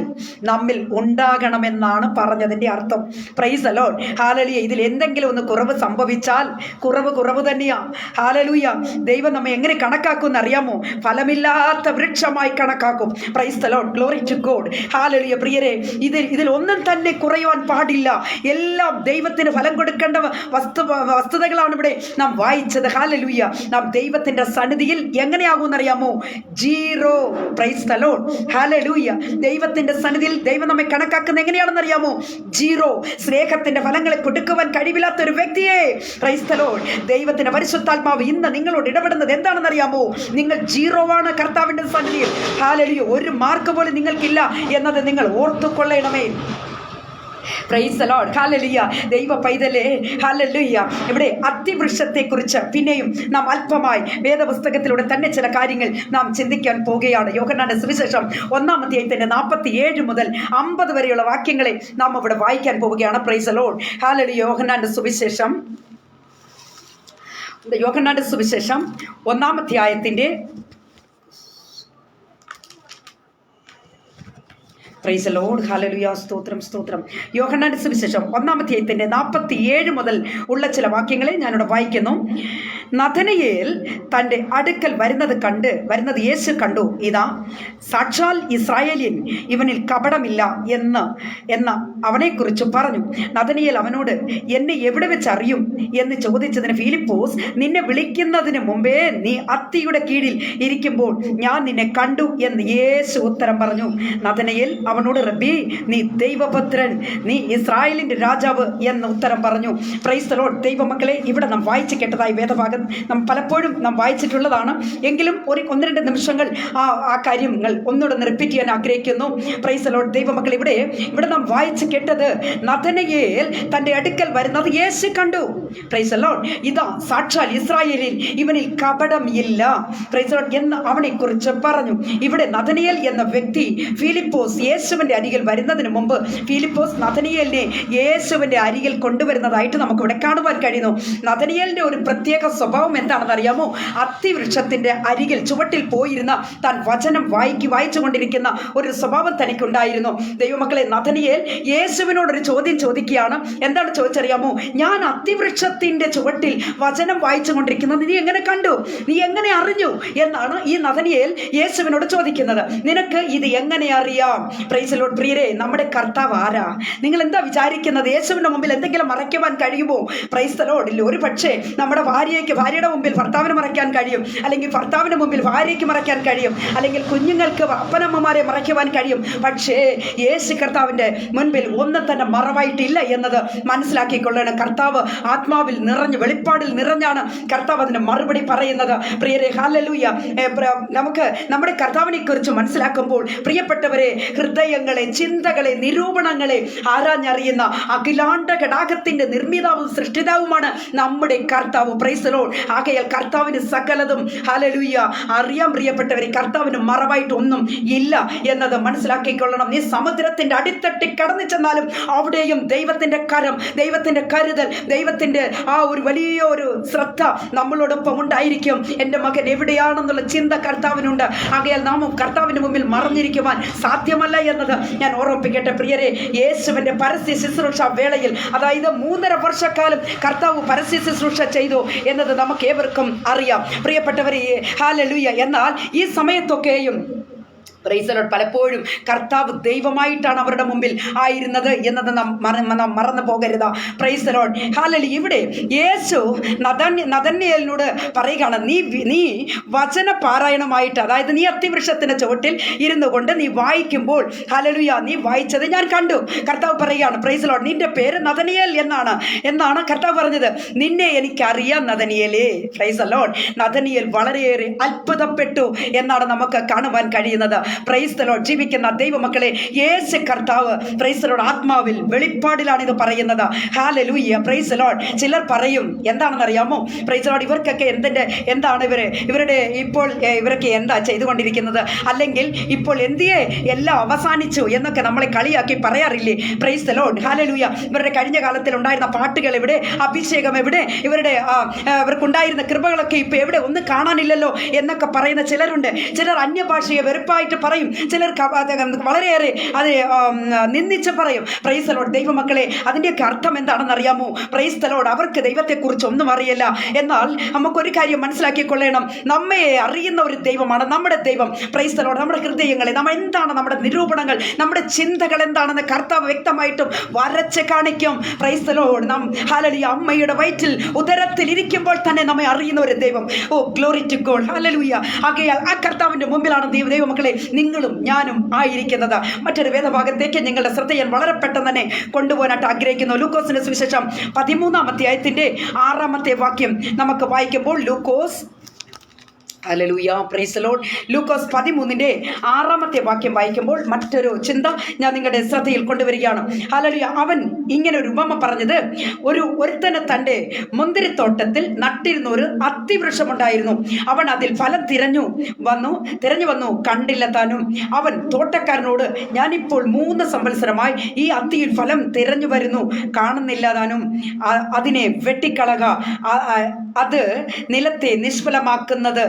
നമ്മിൽ ഉണ്ടാകണമെന്നാണ് പറഞ്ഞതിൻ്റെ അർത്ഥം. Price the Lord. ഹല്ലേലൂയ. ഇതിൽ എന്തെങ്കിലും ഒന്ന് കുറവ് സംഭവിച്ചാൽ കുറവ് തന്നെയാണ്. ഹല്ലേലൂയ. ദൈവം നമ്മെ എങ്ങനെ കണക്കാക്കുമെന്ന് അറിയാമോ? ഫലമില്ലാത്ത വൃക്ഷമായി കണക്കാക്കും. Praise the Lord. Glory to God. Hallelujah. പ്രിയരെ, ഇതിൽ ഒന്നും തന്നെ കുറയുവാൻ പാടില്ല. എല്ലാം ദൈവത്തിന് ഫലം കൊടുക്കേണ്ട വസ്തുതകളാണ് ഇവിടെ നാം വായിച്ചത്. ഹല്ലേലൂയ. നാം ദൈവത്തിന്റെ സന്നിധിയിൽ എങ്ങനെയാകുമെന്നറിയാമോ? ജീറോ. Praise the Lord. ഹല്ലേലൂയ. ദൈവത്തിന്റെ സന്നിധിയിൽ ദൈവം നമ്മെ കണക്കാക്കുന്നത് എങ്ങനെയാണെന്ന് അറിയാമോ? ജീറോ. സ്നേഹത്തിന്റെ ഫലങ്ങളെ കൊടുക്കുവാൻ കഴിവില്ലാത്ത ഒരു വ്യക്തിയെ. Price the Lord. ദൈവത്തിന്റെ പരിശുദ്ധാത്മാവ് ഇന്ന് നിങ്ങളോട് ഇടപെടുന്നത് എന്താണെന്ന് അറിയാമോ? നിങ്ങൾ ജീറോ ആണ് കർത്താവിന്റെ സന്നിധിയിൽ. ഹല്ലേലൂയ. ഒരു മാർക്ക് പോലും നിങ്ങൾക്കില്ല എന്നത് നിങ്ങൾ ഓർത്തുകൊള്ളണമേ. Praise the Lord. ഹല്ലേലൂയ. ദൈവ പൈതലേ, ഹല്ലേലൂയ. ഇവിടെ അത്തിവൃക്ഷത്തെക്കുറിച്ച് പിന്നെയും നാം അല്പമായി വേദപുസ്തകത്തിലൂടെ തന്നെ ചില കാര്യങ്ങൾ നാം ചിന്തിക്കാൻ പോവുകയാണ്. യോഹന്നാന്റെ സുവിശേഷം 1-ാം അധ്യായത്തിന്റെ 47 മുതൽ 50 വരെയുള്ള വാക്യങ്ങളെ നാം ഇവിടെ വായിക്കാൻ പോവുകയാണ്. Price the Lord. ഹല്ലേലൂയ. യോഹന്നാന്റെ സുവിശേഷം 1-ാം അധ്യായത്തിന്റെ പ്രൈസ് ദി ലോർഡ്. ഹല്ലേലൂയ. സ്തോത്രം. യോഹന്നാന്റെ സുവിശേഷം 1-ാം അധ്യായത്തിന്റെ 47 മുതൽ ഉള്ള ചില വാക്യങ്ങളെ ഞാനിവിടെ വായിക്കുന്നു. നഥനയേൽ തൻ്റെ അടുക്കൽ വരുന്നത് യേശു കണ്ടു. ഇതാ സാക്ഷാൽ ഇസ്രായേലിയൻ, ഇവനിൽ കപടമില്ല എന്ന് അവനെക്കുറിച്ച് പറഞ്ഞു. നഥനയേൽ അവനോട്, എന്നെ എവിടെ വെച്ച് അറിയും എന്ന് ചോദിച്ചതിന് ഫിലിപ്പോസ്, നിന്നെ വിളിക്കുന്നതിന് മുമ്പേ നീ അത്തിയുടെ കീഴിൽ ഇരിക്കുമ്പോൾ ഞാൻ നിന്നെ കണ്ടു എന്ന് യേശു ഉത്തരം പറഞ്ഞു. നഥനയേൽ അവനോട്, റബ്ബി, നീ ദൈവപുത്രൻ, നീ ഇസ്രായേലിന്റെ രാജാവ് എന്ന് ഉത്തരം പറഞ്ഞു. Price the Lord. ദൈവമക്കളെ, ഇവിടെ നാം വായിച്ചു കേട്ടതായി വേദഭാഗം നാം പലപ്പോഴും നാം വായിച്ചിട്ടുള്ളതാണ്. എങ്കിലും 1-2 നിമിഷങ്ങൾ ആ കാര്യങ്ങൾ ഒന്നുകൂടെ റിപ്പീറ്റ് ചെയ്യാൻ ആഗ്രഹിക്കുന്നു. Price the Lord. ദൈവമക്കൾ, ഇവിടെ നാം വായിച്ചു കേട്ടത്, നഥനയേൽ തൻ്റെ അടുക്കൽ വരുന്നത് യേശു കണ്ടു. Price the Lord. ഇതാ സാക്ഷാൽ ഇസ്രായേലിൽ, ഇവനിൽ കപടം ഇല്ല. പ്രൈസ് ദി ലോർഡ് എന്ന് അവനെ കുറിച്ച് പറഞ്ഞു. ഇവിടെ നഥനയേൽ എന്ന വ്യക്തി ഫിലിപ്പോസ് യേശുവിന്റെ അരികിൽ വരുന്നതിന് മുമ്പ് ഫിലിപ്പോസ് നഥനയേലിനെ യേശുവിന്റെ അരികിൽ കൊണ്ടുവരുന്നതായിട്ട് നമുക്കിവിടെ കാണുവാൻ കഴിയുന്നു. നഥനയേലിന്റെ ഒരു പ്രത്യേക സ്വഭാവം എന്താണെന്ന് അറിയാമോ? അത്തിവൃക്ഷത്തിന്റെ അരികിൽ ചുവട്ടിൽ പോയിരുന്ന താൻ വചനം വായിച്ചു കൊണ്ടിരിക്കുന്ന ഒരു സ്വഭാവം തനിക്കുണ്ടായിരുന്നു. ദൈവമക്കളെ, നഥനയേൽ യേശുവിനോടൊരു ചോദ്യം ചോദിക്കുകയാണ്. എന്താണ് ചോദിച്ചറിയാമോ? ഞാൻ അത്തിവൃക്ഷത്തിന്റെ ചുവട്ടിൽ വചനം വായിച്ചു കൊണ്ടിരിക്കുന്നത് നീ എങ്ങനെ കണ്ടു, നീ എങ്ങനെ അറിഞ്ഞു എന്നാണ് ഈ നഥനയേൽ യേശുവിനോട് ചോദിക്കുന്നത്. നിനക്ക് ഇത് എങ്ങനെ അറിയാം? Price the Lord. പ്രിയരെ, നമ്മുടെ കർത്താവ് ആരാ? നിങ്ങൾ എന്താ വിചാരിക്കുന്നത്? യേശുവിന്റെ മുമ്പിൽ എന്തെങ്കിലും മറയ്ക്കുവാൻ കഴിയുമോ? Price the Lord. ഒരു പക്ഷേ നമ്മുടെ ഭാര്യയ്ക്ക് ഭാര്യയുടെ മുമ്പിൽ ഭർത്താവിന് മറയ്ക്കാൻ കഴിയും, അല്ലെങ്കിൽ ഭർത്താവിൻ്റെ മുമ്പിൽ ഭാര്യയ്ക്ക് മറയ്ക്കാൻ കഴിയും, അല്ലെങ്കിൽ കുഞ്ഞുങ്ങൾക്ക് അപ്പനമ്മമാരെ മറയ്ക്കുവാൻ കഴിയും. പക്ഷേ യേശു കർത്താവിൻ്റെ മുൻപിൽ ഒന്നും തന്നെ മറവായിട്ടില്ല എന്നത് മനസ്സിലാക്കിക്കൊള്ളണം. കർത്താവ് ആത്മാവിൽ നിറഞ്ഞ് വെളിപ്പാടിൽ നിറഞ്ഞാണ് കർത്താവ് അതിന് മറുപടി പറയുന്നത്. പ്രിയരെ, ഹല്ലേലൂയ. നമുക്ക് നമ്മുടെ കർത്താവിനെ കുറിച്ച് മനസ്സിലാക്കുമ്പോൾ പ്രിയപ്പെട്ടവരെ, ഹൃദയങ്ങളെ, ചിന്തകളെ, നിരൂപണങ്ങളെ ആരാഞ്ഞറിയുന്ന അഖിലാണ്ട ഘടാകത്തിന്റെ നിർമ്മിതാവും സൃഷ്ടിതാവുമാണ് നമ്മുടെ കർത്താവ്. Price the lord. ആകയാൽ കർത്താവിന് സകലതും ഹല്ലേലൂയ അറിയാൻ. പ്രിയപ്പെട്ടവരെ, കർത്താവിന് മറവായിട്ട് ഒന്നും ഇല്ല എന്നത് മനസ്സിലാക്കിക്കൊള്ളണം. നീ സമുദ്രത്തിന്റെ അടിത്തട്ടി കടന്നു ചെന്നാലും അവിടെയും ദൈവത്തിന്റെ കരം, ദൈവത്തിന്റെ കരുതൽ, ദൈവത്തിന്റെ ആ ഒരു വലിയ ഒരു ശ്രദ്ധ നമ്മളോടൊപ്പം ഉണ്ടായിരിക്കും. എൻ്റെ മകൻ എവിടെയാണെന്നുള്ള ചിന്ത കർത്താവിനുണ്ട്. ആകയാൽ നാമും കർത്താവിന് മുമ്പിൽ മറഞ്ഞിരിക്കുവാൻ സാധ്യമല്ല എന്നത് ഞാൻ ഓർമ്മിപ്പിക്കട്ടെ. പ്രിയരെ, യേശുവിന്റെ പരസ്യ ശുശ്രൂഷ വേളയിൽ, അതായത് 3.5 വർഷക്കാലം കർത്താവ് പരസ്യ ശുശ്രൂഷ ചെയ്തു എന്നത് നമുക്ക് ഏവർക്കും അറിയാം. പ്രിയപ്പെട്ടവരെ, ഹല്ലേലൂയ. എന്നാൽ ഈ സമയത്തൊക്കെയും പ്രൈസ് ദി ലോർഡ്, പലപ്പോഴും കർത്താവ് ദൈവമായിട്ടാണ് അവരുടെ മുമ്പിൽ ആയിരുന്നത് എന്നത് നാം മറന്നു പോകരുത്. Price the Lord. ഹല്ലേലൂയ. ഇവിടെ യേശു നഥനയേലിനോട് പറയുകയാണ്, നീ വചന പാരായണമായിട്ട്, അതായത് നീ അത്തിവൃക്ഷത്തിന്റെ ചുവട്ടിൽ ഇരുന്നു കൊണ്ട് നീ വായിക്കുമ്പോൾ, ഹല്ലേലൂയ, നീ വായിച്ചത് ഞാൻ കണ്ടു. കർത്താവ് പറയുകയാണ്, പ്രൈസ് ദി ലോർഡ്, നിന്റെ പേര് നഥനയേൽ എന്നാണ് കർത്താവ് പറഞ്ഞത്. നിന്നെ എനിക്കറിയാം നഥനയേലേ. Praise the lord. നഥനയേൽ വളരെയേറെ അത്ഭുതപ്പെട്ടു എന്നാണ് നമുക്ക് കാണുവാൻ കഴിയുന്നത്. Praise the lord. ജീവിക്കുന്ന ദൈവമക്കളെ, യേശു കർത്താവ് പ്രൈസ് ദി ലോർഡ് ആത്മാവിൽ വെളിപ്പാടിലാണ് ഇത് പറയുന്നത്. ഹല്ലേലൂയ. Praise the Lord. ചിലർ പറയും, എന്താണെന്ന് അറിയാമോ? പ്രൈസ് ദി ലോർഡ്, ഇവർക്കൊക്കെ എന്താണ് ഇവരൊക്കെ എന്താ ചെയ്തുകൊണ്ടിരിക്കുന്നത്, അല്ലെങ്കിൽ ഇപ്പോൾ എന്തിയെ എല്ലാം അവസാനിച്ചു എന്നൊക്കെ നമ്മളെ കളിയാക്കി പറയാറില്ലേ? Price the Lord. ഹല്ലേലൂയ. ഇവരുടെ കഴിഞ്ഞ കാലത്തിൽ ഉണ്ടായിരുന്ന പാട്ടുകൾ എവിടെ, അഭിഷേകം എവിടെ, ഇവർക്കുണ്ടായിരുന്ന കൃപകളൊക്കെ ഇപ്പൊ എവിടെ, ഒന്നും കാണാനില്ലല്ലോ എന്നൊക്കെ പറയുന്ന ചിലരുണ്ട്. ചിലർ അന്യഭാഷയെ വെറുപ്പായിട്ട് പറയും, ചിലർക്ക് വളരെയേറെ അത് നിന്ദിച്ച് പറയും. Price the Lord. ദൈവമക്കളെ, അതിൻ്റെയൊക്കെ അർത്ഥം എന്താണെന്ന് അറിയാമോ? Price the Lord. അവർക്ക് ദൈവത്തെക്കുറിച്ച് ഒന്നും അറിയില്ല. എന്നാൽ നമുക്കൊരു കാര്യം മനസ്സിലാക്കിക്കൊള്ളണം, നമ്മെ അറിയുന്ന ഒരു ദൈവമാണ് നമ്മുടെ ദൈവം. Price the Lord. നമ്മുടെ ഹൃദയങ്ങളെ, എന്താണ് നമ്മുടെ നിരൂപണങ്ങൾ, നമ്മുടെ ചിന്തകൾ എന്താണെന്ന് കർത്താവ് വ്യക്തമായിട്ടും വരച്ച് കാണിക്കും. Price the Lord. നാം ഹല്ലേലൂയ, അമ്മയുടെ വയറ്റിൽ ഉദരത്തിൽ ഇരിക്കുമ്പോൾ തന്നെ നമ്മെ അറിയുന്ന ഒരു ദൈവം. ഓ, ഗ്ലോറി ടു ഗോഡ്. ഹല്ലേലൂയ. ആകയാൽ ആ കർത്താവിന്റെ മുമ്പിലാണ് ദൈവമക്കളെ നിങ്ങളും ഞാനും ആയിരിക്കുന്നത്. മറ്റൊരു വേദഭാഗത്തേക്ക് നിങ്ങളുടെ ശ്രദ്ധ ഞാൻ വളരെ പെട്ടെന്ന് തന്നെ കൊണ്ടുപോകാനായിട്ട് ആഗ്രഹിക്കുന്നു. ലൂക്കോസിന്റെ സുവിശേഷം 13-ാം അധ്യായത്തിന്റെ 6-ാമത്തെ വാക്യം നമുക്ക് വായിക്കുമ്പോൾ, ലൂക്കോസ്, ഹല്ലേലൂയ, പ്രൈസ് ദി ലോർഡ്, ലൂക്കോസ് 13-ന്റെ 6-ാമത്തെ വാക്യം വായിക്കുമ്പോൾ മറ്റൊരു ചിന്ത ഞാൻ നിങ്ങളുടെ ശ്രദ്ധയിൽ കൊണ്ടുവരികയാണ്. ഹല്ലേലൂയ. അവൻ ഇങ്ങനെ ഒരു ഉപമ പറഞ്ഞത്, ഒരുത്തന് തൻ്റെ മുന്തിരിത്തോട്ടത്തിൽ നട്ടിരുന്ന ഒരു അത്തിവൃക്ഷമുണ്ടായിരുന്നു. അവൻ അതിൽ ഫലം തിരഞ്ഞു വന്നു, കണ്ടില്ല താനും. അവൻ തോട്ടക്കാരനോട്, ഞാനിപ്പോൾ 3 സംവത്സരമായി ഈ അത്തിയിൽ ഫലം തിരഞ്ഞു വരുന്നു, കാണുന്നില്ല താനും. അതിനെ വെട്ടിക്കളക, അത് നിലത്തെ നിഷ്ഫലമാക്കുന്നത്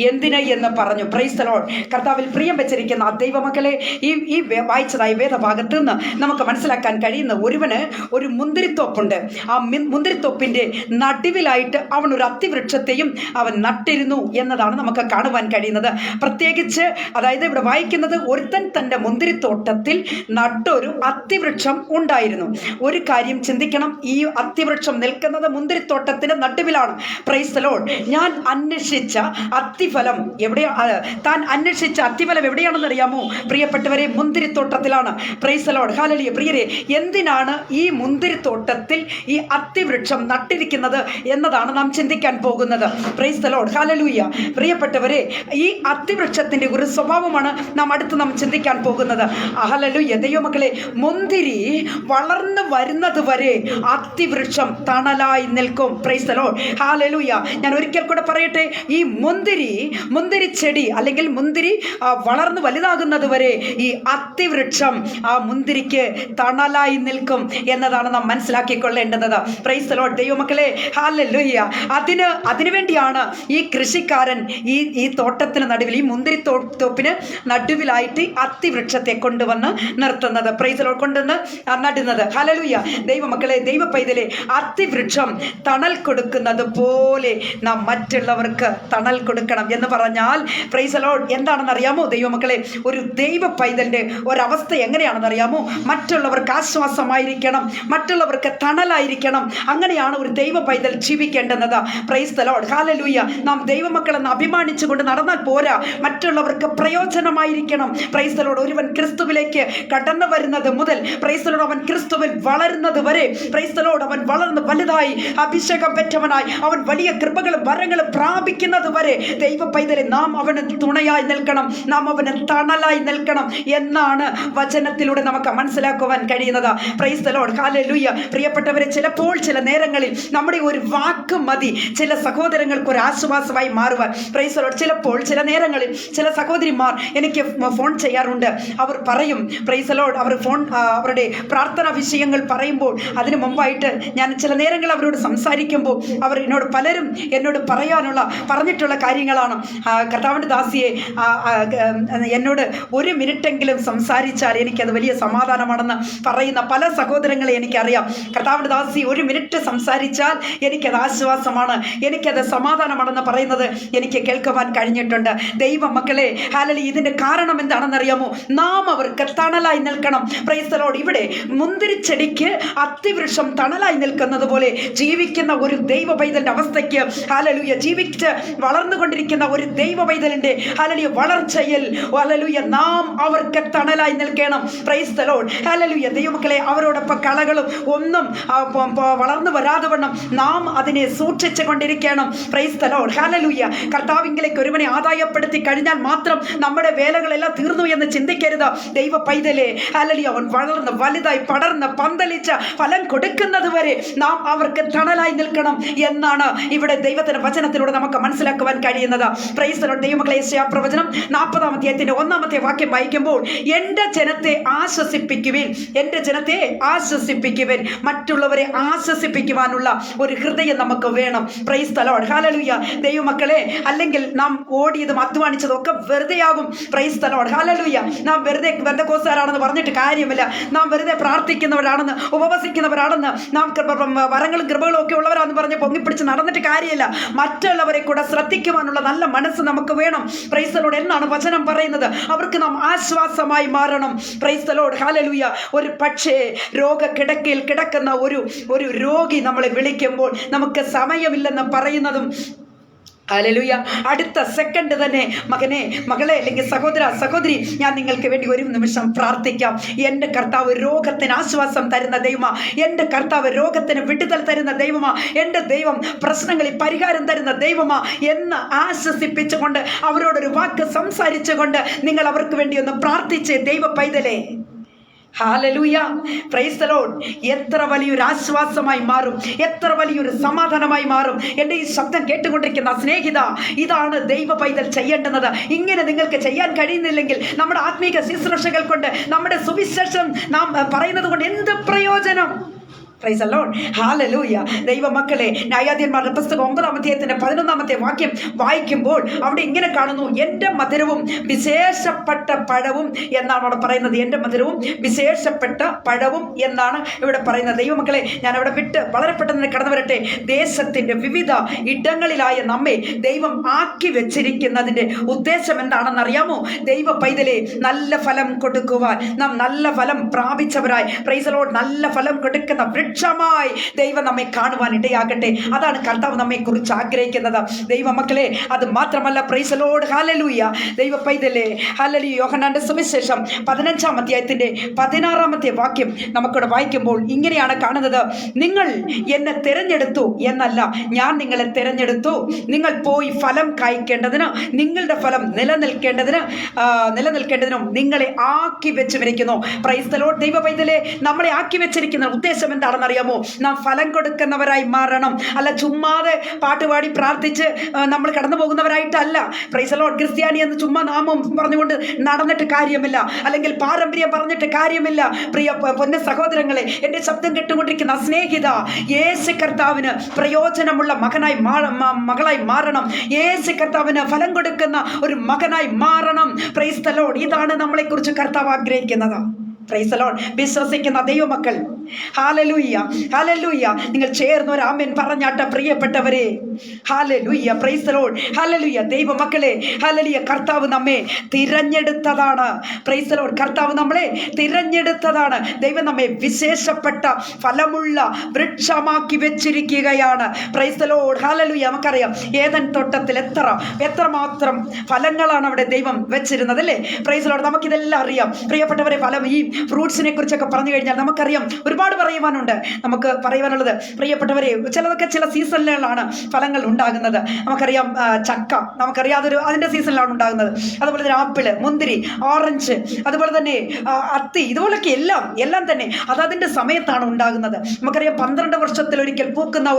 എന്തിന് എന്ന് പറഞ്ഞു. Price the Lord. കർത്താവിൽ പ്രിയം വെച്ചിരിക്കുന്ന ദൈവമക്കളെ, ഈ വായിച്ചതായ വേദഭാഗത്ത് നിന്ന് നമുക്ക് മനസ്സിലാക്കാൻ കഴിയുന്ന, ഒരുവന് ഒരു മുന്തിരിത്തോപ്പുണ്ട്. ആ മുന്തിരിത്തോപ്പിന്റെ നടുവിലായിട്ട് അവൻ ഒരു അത്തിവൃക്ഷത്തെയും അവൻ നട്ടിരുന്നു എന്നതാണ് നമുക്ക് കാണുവാൻ കഴിയുന്നത്. പ്രത്യേകിച്ച് അതായത് ഇവിടെ വായിക്കുന്നത്, ഒരുത്തൻ തൻ്റെ മുന്തിരിത്തോട്ടത്തിൽ നട്ടൊരു അത്തിവൃക്ഷം ഉണ്ടായിരുന്നു. ഒരു കാര്യം ചിന്തിക്കണം, ഈ അത്തിവൃക്ഷം നിൽക്കുന്നത് മുന്തിരിത്തോട്ടത്തിന്റെ നടുവിലാണ്. Praise the lord. ഞാൻ അന്വേഷിച്ച അത്തിഫലം താൻ അന്വേഷിച്ച അത്തിഫലം എവിടെയാണെന്ന് അറിയാമോ? പ്രിയപ്പെട്ടവരെ, മുന്തിരിത്തോട്ടത്തിലാണ്. Praise the Lord. ഹല്ലേലൂയ. പ്രിയരെ, എന്തിനാണ് ഈ മുന്തിരിത്തോട്ടത്തിൽ ഈ അത്തിവൃക്ഷം നട്ടിരിക്കുന്നത് എന്നതാണ് നാം ചിന്തിക്കാൻ പോകുന്നത്. Price the Lord. ഹല്ലേലൂയ. പ്രിയപ്പെട്ടവരെ, ഈ അത്തിവൃക്ഷത്തിന്റെ ഒരു സ്വഭാവമാണ് നാം ചിന്തിക്കാൻ പോകുന്നത്. ഹല്ലേലൂയ. ദൈവമക്കളെ, മുന്തിരി വളർന്നു വരുന്നത് വരെ അത്തിവൃക്ഷം തണലായി നിൽക്കും. Price the Lord. ഹല്ലേലൂയ. ഞാൻ ഒരിക്കൽ കൂടെ പറയട്ടെ, ഈ മുന്തിരിച്ചെടി അല്ലെങ്കിൽ മുന്തിരി വളർന്നു വലുതാകുന്നത് വരെ ഈ അത്തിവൃക്ഷം ആ മുന്തിരിക്ക് തണലായി നിൽക്കും എന്നതാണ് നാം മനസ്സിലാക്കിക്കൊള്ളേണ്ടത്. Praise the Lord. ദൈവമക്കളെ, ഹല്ലേലൂയ. അതിനു വേണ്ടിയാണ് ഈ കൃഷിക്കാരൻ ഈ തോട്ടത്തിന് നടുവിൽ, ഈ മുന്തിരിത്തോപ്പിന് നടുവിലായിട്ട് അത്തിവൃക്ഷത്തെ കൊണ്ടുവന്ന് നിർത്തുന്നത്. Price the Lord. കൊണ്ടുവന്ന് നടുന്നത്. ഹല്ലേലൂയ. ദൈവമക്കളെ, ദൈവ പൈതലെ, അത്തിവൃക്ഷം തണൽ കൊടുക്കുന്നത് പോലെ നാം മറ്റുള്ളവർക്ക് തണൽ കൊടുക്കണം കൊടുക്കണം എന്ന് പറഞ്ഞാൽ പ്രൈസ് ദി ലോർഡ് എന്താണെന്ന് അറിയാമോ ദൈവമക്കളെ? ഒരു ദൈവ പൈതലിൻ്റെ ഒരവസ്ഥ എങ്ങനെയാണെന്ന് അറിയാമോ? മറ്റുള്ളവർക്ക് ആശ്വാസമായിരിക്കണം, മറ്റുള്ളവർക്ക് തണലായിരിക്കണം. അങ്ങനെയാണ് ഒരു ദൈവ പൈതൽ ജീവിക്കേണ്ടുന്നത്. പ്രൈസ് ദി ലോർഡ്, ഹല്ലേലൂയ. നാം ദൈവമക്കളെന്ന് അഭിമാനിച്ചുകൊണ്ട് നടന്നാൽ പോരാ, മറ്റുള്ളവർക്ക് പ്രയോജനമായിരിക്കണം. Price the Lord. ഒരുവൻ ക്രിസ്തുവിലേക്ക് കടന്നു വരുന്നത് മുതൽ പ്രൈസ് ദി ലോർഡ് അവൻ ക്രിസ്തുവിൽ വളരുന്നത് വരെ പ്രൈസ് ദി ലോർഡ് അവൻ വളർന്ന് വലുതായി അഭിഷേകം പെറ്റവനായി അവൻ വലിയ കൃപകളും വരങ്ങളും പ്രാപിക്കുന്നത് വരെ ദൈവ പൈതലെ നാം അവന് തുണയായി നിൽക്കണം, നാം അവന് തണലായി നിൽക്കണം എന്നാണ് വചനത്തിലൂടെ നമുക്ക് മനസ്സിലാക്കുവാൻ കഴിയുന്നത്. Praise the Lord, hallelujah. പ്രിയപ്പെട്ടവരെ, ചിലപ്പോൾ ചില നേരങ്ങളിൽ നമ്മുടെ ഒരു വാക്ക് മതി ചില സഹോദരങ്ങൾക്ക് ഒരു ആശ്വാസമായി മാറുവാൻ. Price the Lord. ചിലപ്പോൾ ചില നേരങ്ങളിൽ ചില സഹോദരിമാർ എനിക്ക് ഫോൺ ചെയ്യാറുണ്ട്. അവർ പറയും പ്രൈസ് ദി ലോർഡ്, അവർ അവരുടെ പ്രാർത്ഥനാ വിഷയങ്ങൾ പറയുമ്പോൾ അതിനു മുമ്പായിട്ട് ഞാൻ ചില നേരങ്ങൾ അവരോട് സംസാരിക്കുമ്പോൾ അവർ പലരും എന്നോട് പറഞ്ഞിട്ടുള്ള കാര്യങ്ങളാണ്. കർത്താവിൻ്റെ ദാസിയെ എന്നോട് 1 മിനിറ്റെങ്കിലും സംസാരിച്ചാൽ എനിക്കത് വലിയ സമാധാനമാണെന്ന് പറയുന്ന പല സഹോദരങ്ങളെ എനിക്കറിയാം. കർത്താവിൻ്റെ ദാസി 1 മിനിറ്റ് സംസാരിച്ചാൽ എനിക്കത് ആശ്വാസമാണ്, എനിക്കത് സമാധാനമാണെന്ന് പറയുന്നത് എനിക്ക് കേൾക്കുവാൻ കഴിഞ്ഞിട്ടുണ്ട്. ദൈവ മക്കളെ, ഹല്ലേലൂയ. ഇതിൻ്റെ കാരണം എന്താണെന്നറിയാമോ? നാം അവർക്ക് തണലായി നിൽക്കണം. Price the Lord. ഇവിടെ മുന്തിരിച്ചെടിക്ക് അത്തിവൃക്ഷം തണലായി നിൽക്കുന്നത് പോലെ ജീവിക്കുന്ന ഒരു ദൈവ പൈതലിന്റെ അവസ്ഥയ്ക്ക് ഹല്ലേലൂയ, ജീവിച്ച് വളർന്നുകൊണ്ടിരിക്കുന്ന ഒരു ദൈവ പൈതലിന്റെ ഹല്ലേലൂയ വളർച്ചയിൽ ഹല്ലേലൂയ നാം അവർക്ക് തണലായി നിൽക്കണം. പ്രൈസ് ദി ലോർഡ്, ഹല്ലേലൂയ. ദൈവമക്കളെ, അവരോടൊപ്പം കളകളും ഒന്നും വളർന്നു വരാതെ വണ്ണം നാം അതിനെ സൂക്ഷിച്ചു കൊണ്ടിരിക്കണം. പ്രൈസ് ദി ലോർഡ്, ഹല്ലേലൂയ. കർത്താവിലേക്ക് ഒരുവനെ ആദായപ്പെടുത്തി കഴിഞ്ഞാൽ മാത്രം നമ്മുടെ വേലകളെല്ലാം തീർന്നു എന്ന് ചിന്തിക്കരുത്. ദൈവ പൈതലെ, ഹല്ലേലൂയ, അവൻ വളർന്ന് വലുതായി പടർന്ന് പന്തലിച്ച ഫലം കൊടുക്കുന്നത് വരെ നാം അവർക്ക് തണലായി നിൽക്കണം എന്നാണ് ഇവിടെ ദൈവത്തിന്റെ വചനത്തിലൂടെ നമുക്ക് മനസ്സിലാക്കുവാൻ കഴിയുന്നത്. Praise the Lord. ദൈവമക്കളെ, യെശയ്യാ പ്രവചനം 40-ാം അധ്യായത്തിന്റെ 1-ാമത്തെ വാക്യം വായിക്കുമ്പോൾ, എൻ്റെ ജനത്തെ ആശ്വസിപ്പിക്കുവിൻ, എൻ്റെ ജനത്തെ ആശ്വസിപ്പിക്കുവിൻ. മറ്റുള്ളവരെ ആശ്വസിപ്പിക്കുവാനുള്ള ഒരു ഹൃദയം നമുക്ക് വേണം. പ്രൈസ് ദി ലോർഡ്, ഹല്ലേലൂയ. ദൈവമക്കളെ, അല്ലെങ്കിൽ നാം ഓടിയതും അധ്വാനിച്ചതും ഒക്കെ വെറുതെയാകും. പ്രൈസ് ദി ലോർഡ്, ഹല്ലേലൂയ. നാം വെറുതെ ബന്ധക്കോസ്തുകാരാണെന്ന് പറഞ്ഞിട്ട് കാര്യമില്ല. നാം വെറുതെ പ്രാർത്ഥിക്കുന്നവരാണെന്ന്, ഉപവസിക്കുന്നവരാണെന്ന്, നാം വരങ്ങളും കൃപകളും ഒക്കെ ഉള്ളവരാണെന്ന് പറഞ്ഞ് പൊങ്ങിപ്പിടിച്ച് നടന്നിട്ട് കാര്യമില്ല. മറ്റുള്ളവരെ കൂടെ ശ്രദ്ധിക്കുവാനുള്ള നല്ല മനസ്സ് നമുക്ക് വേണം. Praise the Lord. എന്നാണ് വചനം പറയുന്നത്? അവർക്ക് നാം ആശ്വാസമായി മാറണം. Praise the Lord, hallelujah. ഒരു പക്ഷേ രോഗക്കിടക്കയിൽ കിടക്കുന്ന ഒരു രോഗി നമ്മളെ വിളിക്കുമ്പോൾ നമുക്ക് സമയമില്ലെന്ന് പറയുന്നതും ഹല്ലേലൂയ, അടുത്ത സെക്കൻഡ് തന്നെ മകനെ, മകളെ, അല്ലെങ്കിൽ സഹോദരി, ഞാൻ നിങ്ങൾക്ക് വേണ്ടി 1 നിമിഷം പ്രാർത്ഥിക്കാം. എൻ്റെ കർത്താവ് രോഗത്തിന് ആശ്വാസം തരുന്ന ദൈവമാ, എൻ്റെ കർത്താവ് രോഗത്തിന് വിടുതൽ തരുന്ന ദൈവമാ, എൻ്റെ ദൈവം പ്രശ്നങ്ങളിൽ പരിഹാരം തരുന്ന ദൈവമാ എന്ന് ആശ്വസിപ്പിച്ചുകൊണ്ട് അവരോടൊരു വാക്ക് സംസാരിച്ചുകൊണ്ട് നിങ്ങൾ അവർക്ക് വേണ്ടി ഒന്ന് പ്രാർത്ഥിച്ച് ദൈവ പൈതലേ. ഹല്ലേലൂയ, പ്രൈസ് ദി ലോർഡ്. എത്ര വലിയൊരു ആശ്വാസമായി മാറും, എത്ര വലിയൊരു സമാധാനമായി മാറും. എൻ്റെ ഈ ശബ്ദം കേട്ടുകൊണ്ടിരിക്കുന്ന സ്നേഹിത, ഇതാണ് ദൈവ പൈതൽ ചെയ്യേണ്ടുന്നത്. ഇങ്ങനെ നിങ്ങൾക്ക് ചെയ്യാൻ കഴിയുന്നില്ലെങ്കിൽ നമ്മുടെ ആത്മീക ശുശ്രൂഷകൾ കൊണ്ട്, നമ്മുടെ സുവിശേഷം നാം പറയുന്നത് കൊണ്ട് എന്ത് പ്രയോജനം? പ്രൈസ് ദി ലോർഡ്, ഹല്ലേലൂയ. ദൈവമക്കളെ, ന്യായാധിപന്മാരുടെ പുസ്തകം 9-ാം അധ്യായത്തിന്റെ 11-ാമത്തെ വാക്യം വായിക്കുമ്പോൾ അവിടെ ഇങ്ങനെ കാണുന്നു, എൻ്റെ മധുരവും വിശേഷപ്പെട്ട പഴവും എന്നാണ് അവിടെ പറയുന്നത്. എൻ്റെ മധുരവും വിശേഷപ്പെട്ട പഴവും എന്നാണ് ഇവിടെ പറയുന്നത്. ദൈവമക്കളെ, ഞാൻ അവിടെ വിട്ട് വളരെ പെട്ടെന്ന് കടന്നു വരട്ടെ. ദേശത്തിന്റെ വിവിധ ഇടങ്ങളിലായ നമ്മെ ദൈവം ആക്കി വെച്ചിരിക്കുന്നതിന്റെ ഉദ്ദേശം എന്താണെന്ന് അറിയാമോ? ദൈവ പൈതലെ, നല്ല ഫലം കൊടുക്കുവാൻ, നാം നല്ല ഫലം പ്രാപിച്ചവരായി, പ്രൈസ് ദി ലോർഡ്, നല്ല ഫലം കൊടുക്കുന്ന വൃക്ഷമായി ദൈവം നമ്മെ കാണുവാൻ ഇടയാകട്ടെ. അതാണ് കർത്താവ് നമ്മെ കുറിച്ച് ആഗ്രഹിക്കുന്നത്. ദൈവമക്കളെ, അത് മാത്രമല്ല, പ്രൈസ് ദി ലോർഡ്, ഹല്ലേലൂയ. ദൈവ പൈതലേ, ഹല്ലേലൂയ. യോഹന്നാന്റെ സുവിശേഷം 15-ാം അധ്യായത്തിന്റെ 16-ാമത്തെ വാക്യം നമുക്കിവിടെ വായിക്കുമ്പോൾ ഇങ്ങനെയാണ് കാണുന്നത്. നിങ്ങൾ എന്നെ തിരഞ്ഞെടുത്തു എന്നല്ല, ഞാൻ നിങ്ങളെ തിരഞ്ഞെടുത്തു, നിങ്ങൾ പോയി ഫലം കായ്ക്കേണ്ടതിന്, നിങ്ങളുടെ ഫലം നിലനിൽക്കേണ്ടതിനും നിങ്ങളെ ആക്കി വെച്ചിരിക്കുന്നു. Price the Lord. ദൈവ പൈതലേ, നമ്മളെ ആക്കി വെച്ചിരിക്കുന്ന ഉദ്ദേശം എന്താണെന്ന് അറിയാമോ? നാം ഫലം കൊടുക്കുന്നവരായി മാറണം. അല്ല ചുമ്മാതെ പാട്ടുപാടി പ്രാർത്ഥിച്ച് നമ്മൾ കടന്നു പോകുന്നവരായിട്ടല്ല. Price the Lord. ക്രിസ്ത്യാനി എന്ന് ചുമ്മാ നാമം പറഞ്ഞുകൊണ്ട് നടന്നിട്ട് കാര്യമില്ല, അല്ലെങ്കിൽ പാരമ്പര്യം പറഞ്ഞിട്ട് കാര്യമില്ല. പ്രിയ പൊന്ന സഹോദരങ്ങളെ, എൻ്റെ ശബ്ദം കേട്ടുകൊണ്ടിരിക്കുന്ന സ്നേഹിത, യേശു കർത്താവിന് പ്രയോജനമുള്ള മകളായി മാറണം. യേശു കർത്താവിന് ഫലം കൊടുക്കുന്ന ഒരു മകനായി മാറണം. Praise the Lord. ഇതാണ് നമ്മളെക്കുറിച്ച് കർത്താവ് ആഗ്രഹിക്കുന്നത്. Price the Lord. വിശ്വസിക്കുന്ന ദൈവമക്കൾ, ഹല്ലേലൂയ ഹല്ലേലൂയ, നിങ്ങൾ ചേർന്ന് ഒരു ആമേൻ പറഞ്ഞാട്ടെ പ്രിയപ്പെട്ടവരെ. ഹല്ലേലൂയ, പ്രൈസ് ദി ലോർഡ്, ഹല്ലേലൂയ. ദൈവമക്കളെ, ഹല്ലേലൂയ, കർത്താവ് നമ്മെ തിരഞ്ഞെടുത്തതാണ്. പ്രൈസ് ദി ലോർഡ്, കർത്താവ് നമ്മളെ തിരഞ്ഞെടുത്തതാണ്. ദൈവം നമ്മെ വിശേഷപ്പെട്ട ഫലമുള്ള വൃക്ഷമാക്കി വെച്ചിരിക്കുകയാണ്. Price the Lord, hallelujah. നമുക്കറിയാം ഏദൻ തോട്ടത്തിൽ എത്രമാത്രം ഫലങ്ങളാണ് അവിടെ ദൈവം വെച്ചിരുന്നത്, അല്ലേ? Price the Lord. നമുക്കിതെല്ലാം അറിയാം പ്രിയപ്പെട്ടവരെ. ഫലം, ഈ ഫ്രൂട്ട്സിനെ കുറിച്ചൊക്കെ പറഞ്ഞു കഴിഞ്ഞാൽ നമുക്കറിയാം ഒരുപാട് പറയുവാനുണ്ട്. നമുക്ക് പറയുവാനുള്ളത് പ്രിയപ്പെട്ടവരെ, ചിലതൊക്കെ ചില സീസണിലാണ് ഫലങ്ങൾ ഉണ്ടാകുന്നത്. നമുക്കറിയാം ചക്ക, നമുക്കറിയാം അതൊരു അതിൻ്റെ സീസണിലാണ് ഉണ്ടാകുന്നത്. അതുപോലെ തന്നെ ആപ്പിള്, മുന്തിരി, ഓറഞ്ച്, അതുപോലെ തന്നെ അത്തി, ഇതുപോലൊക്കെ എല്ലാം തന്നെ അതതിൻ്റെ സമയത്താണ് ഉണ്ടാകുന്നത്. നമുക്കറിയാം 12 വർഷത്തിലൊരിക്കൽ പൂക്കുന്ന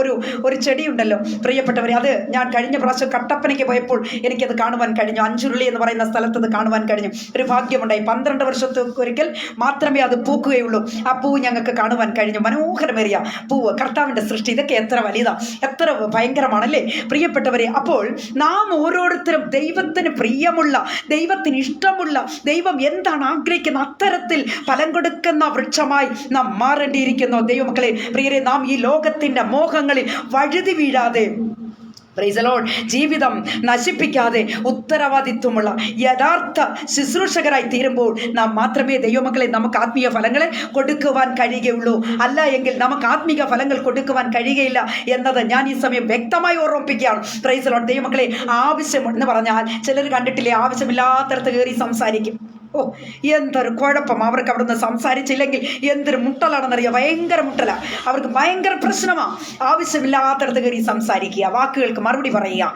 ഒരു ചെടിയുണ്ടല്ലോ പ്രിയപ്പെട്ടവരെ. അത് ഞാൻ കഴിഞ്ഞ പ്രാവശ്യം കട്ടപ്പനയ്ക്ക് പോയപ്പോൾ എനിക്കത് കാണുവാൻ കഴിഞ്ഞു. അഞ്ചുരുളി എന്ന് പറയുന്ന സ്ഥലത്ത് അത് കാണുവാൻ കഴിഞ്ഞു. ഒരു ഭാഗ്യമുണ്ടായി. 12 വർഷത്തൊരിക്കൽ മാത്രമേ അത് പൂക്കുകയുള്ളൂ. ആ പൂവ് ഞങ്ങൾക്ക് കാണുവാൻ കഴിഞ്ഞു. മനോഹരമേറിയ പൂവ്, കർത്താവിൻ്റെ സൃഷ്ടി. ഇതൊക്കെ എത്ര വലുതാ, എത്ര ഭയങ്കരമാണല്ലേ പ്രിയപ്പെട്ടവരെ. അപ്പോൾ നാം ഓരോരുത്തരും ദൈവത്തിന് പ്രിയമുള്ള, ദൈവത്തിന് ഇഷ്ടമുള്ള, ദൈവം എന്താണ് ആഗ്രഹിക്കുന്ന അത്തരത്തിൽ ഫലം കൊടുക്കുന്ന വൃക്ഷമായി നാം മാറേണ്ടിയിരിക്കുന്നു. ദൈവമക്കളെ, പ്രിയരെ, നാം ഈ ലോകത്തിൻ്റെ മോഹങ്ങളിൽ വഴുതി വീഴാതെ, പ്രൈസ് ദി ലോർഡ്, ജീവിതം നശിപ്പിക്കാതെ ഉത്തരവാദിത്വമുള്ള യഥാർത്ഥ ശുശ്രൂഷകരായി തീരുമ്പോൾ നാം മാത്രമേ ദൈവമക്കളെ നമുക്ക് ആത്മീയ ഫലങ്ങളെ കൊടുക്കുവാൻ കഴിയുകയുള്ളൂ. അല്ല എങ്കിൽ നമുക്ക് ആത്മീയ ഫലങ്ങൾ കൊടുക്കുവാൻ കഴിയുകയില്ല എന്നത് ഞാൻ ഈ സമയം വ്യക്തമായി ഓർമ്മിപ്പിക്കുകയാണ്. Price the Lord. ദൈവമക്കളെ, ആവശ്യം എന്ന് പറഞ്ഞാൽ ചിലർ കണ്ടിട്ടില്ലേ, ആവശ്യമില്ലാത്തടത്ത് കയറി സംസാരിക്കും. ഓ, എന്തൊരു കുഴപ്പം. അവർക്ക് അവിടെ നിന്ന് സംസാരിച്ചില്ലെങ്കിൽ എന്തൊരു മുട്ടലാണെന്നറിയാം. ഭയങ്കര മുട്ടല, അവർക്ക് ഭയങ്കര പ്രശ്നമാണ്. ആവശ്യമില്ലാത്തടത്ത് കയറി സംസാരിക്കുക, വാക്കുകൾക്ക് മറുപടി പറയുക,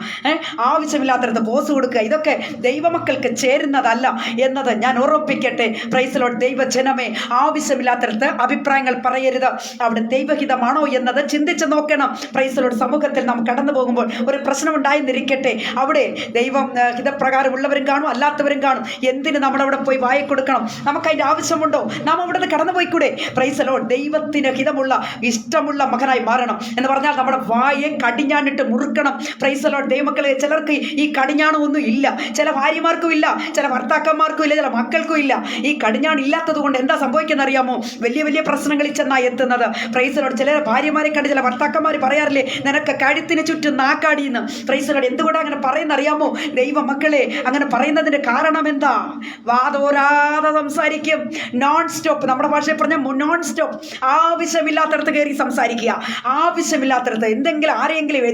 ആവശ്യമില്ലാത്തടത്ത് പോസ് കൊടുക്കുക. ഇതൊക്കെ ദൈവമക്കൾക്ക് ചേരുന്നതല്ല എന്നത് ഞാൻ ഓർമ്മിപ്പിക്കട്ടെ. Price the Lord. ദൈവജനമേ, ആവശ്യമില്ലാത്തടത്ത് അഭിപ്രായങ്ങൾ പറയരുത്. അവിടെ ദൈവഹിതമാണോ എന്നത് ചിന്തിച്ച് നോക്കണം. Price the Lord. സമൂഹത്തിൽ നാം കടന്നു പോകുമ്പോൾ ഒരു പ്രശ്നം ഉണ്ടായെന്നിരിക്കട്ടെ, അവിടെ ദൈവം ഹിതപ്രകാരമുള്ളവരും കാണും, അല്ലാത്തവരും കാണും. എന്തിന് നമ്മളവിടെ പോയി വായ കൊടുക്കണം? നമുക്കതിൻ്റെ ആവശ്യമുണ്ടോ? നാം അവിടെ നിന്ന് കടന്നു പോയിക്കൂടെ? Praise the lord. ദൈവത്തിന് ഹിതമുള്ള, ഇഷ്ടമുള്ള മകനായി മാറണം എന്ന് പറഞ്ഞാൽ നമ്മുടെ വായെ കടിഞ്ഞാണിട്ട് മുറുക്കണം. Praise the Lord. ദൈവമക്കളെ, ചിലർക്ക് ഈ കടിഞ്ഞാണം ഒന്നും ഇല്ല. ചില ഭാര്യമാർക്കും ഇല്ല, ചില ഭർത്താക്കന്മാർക്കും ഇല്ല, ചില മക്കൾക്കും ഇല്ല. ഈ കടിഞ്ഞാൺ ഇല്ലാത്തത് കൊണ്ട് എന്താ സംഭവിക്കുന്നത് അറിയാമോ? വലിയ വലിയ പ്രശ്നങ്ങളിൽ ചെന്നാണ് എത്തുന്നത്. Price the Lord. ചില ഭാര്യമാരെ കണ്ട് ചില ഭർത്താക്കന്മാർ പറയാറില്ലേ, നിനക്ക് കഴുത്തിന് ചുറ്റും നാക്കാടിയെന്ന്. Price the Lord. എന്തുകൊണ്ടാണ് അങ്ങനെ പറയുന്ന അറിയാമോ? ദൈവമക്കളെ, അങ്ങനെ പറയുന്നതിന്റെ കാരണം എന്താ? വാതോരാതെ സംസാരിക്കും. നോൺ സ്റ്റോപ്പ്, നമ്മുടെ ഭാഷയിൽ പറഞ്ഞ നോൺ സ്റ്റോപ്പ്. ആവശ്യമില്ലാത്തടത്ത് കയറി സംസാരിക്കുക. ആവശ്യമില്ലാത്തടത്ത് എന്തെങ്കിലും ആരെങ്കിലും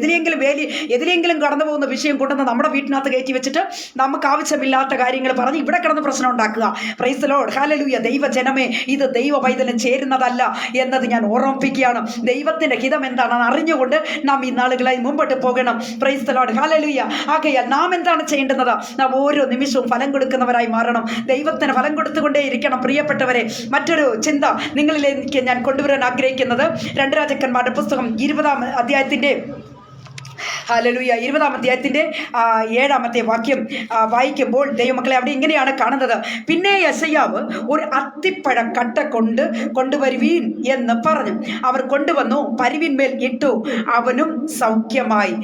എതിലെങ്കിലും കടന്നു പോകുന്ന വിഷയം കൊണ്ടുവന്ന് നമ്മുടെ വീട്ടിനകത്ത് കയറ്റി വെച്ചിട്ട് നമുക്ക് ആവശ്യമില്ലാത്ത കാര്യങ്ങൾ പറഞ്ഞ് ഇവിടെ കിടന്ന് പ്രശ്നം ഉണ്ടാക്കുക. Price the Lord. ഹല്ലേലൂയ. ദൈവജനമേ, ഇത് ദൈവ പൈതലിന് ചേരുന്നതല്ല എന്നത് ഞാൻ ഓർമ്മിപ്പിക്കുകയാണ്. ദൈവത്തിന്റെ ഹിതം എന്താണെന്ന് അറിഞ്ഞുകൊണ്ട് നാം ഈ നാളുകളായി മുമ്പോട്ട് പോകണം. Price the Lord. ഹല്ലേലൂയ. ആകയാൽ നാം എന്താണ് ചെയ്യേണ്ടത്? നാം ഓരോ നിമിഷവും ഫലം കൊടുക്കുന്നവരായി മാറണം. ദൈവത്തിന് ഫലം കൊടുത്തുകൊണ്ടേ ഇരിക്കണം. പ്രിയപ്പെട്ടവരെ, മറ്റൊരു ചിന്ത നിങ്ങളിലേക്ക് ഞാൻ കൊണ്ടുവരാൻ ആഗ്രഹിക്കുന്നത് 2 രാജാക്കന്മാരുടെ പുസ്തകം 20-ാം അധ്യായത്തിൻ്റെ ഹല്ലേലൂയ 20-ാം അധ്യായത്തിൻ്റെ 7-ാമത്തെ വാക്യം വായിക്കുമ്പോൾ ദൈവമക്കളെ, അവിടെ ഇങ്ങനെയാണ് കാണുന്നത്. പിന്നെ യെശയ്യാവ് ഒരു അത്തിപ്പഴ കട്ട കൊണ്ടുവരുവീൻ എന്ന് പറഞ്ഞു. അവർ കൊണ്ടുവന്നു, പരുവിന്മേൽ ഇട്ടു, അവന് സൗഖ്യമായി.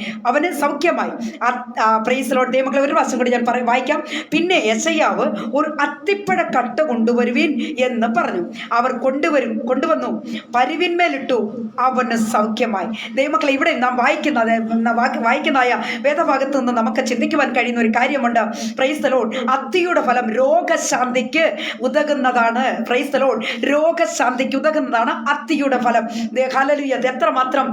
Price the Lord. ദൈവമക്കളെ, ഒരു പ്രാവശ്യം കൂടി ഞാൻ വായിക്കാം. പിന്നെ യെശയ്യാവ് ഒരു അത്തിപ്പഴ കട്ട കൊണ്ടുവരുവീൻ എന്ന് പറഞ്ഞു. അവർ കൊണ്ടുവന്നു, പരുവിന്മേലിട്ടു, അവന് സൗഖ്യമായി. ദൈവമക്കളെ, ഇവിടെ നാം വായിക്കുന്നതായ വേദഭാഗത്ത് നിന്ന് നമുക്ക് ചിന്തിക്കുവാൻ കഴിയുന്ന ഒരു കാര്യമുണ്ട്. Price the lord. അത്തിയുടെ ഫലം രോഗശാന്തിക്ക് ഉതകുന്നതാണ്. Praise the lord. രോഗശാന്തിക്ക് ഉതകുന്നതാണ് അത്തിയുടെ ഫലം. ഹല്ലേലൂയ. എത്രമാത്രം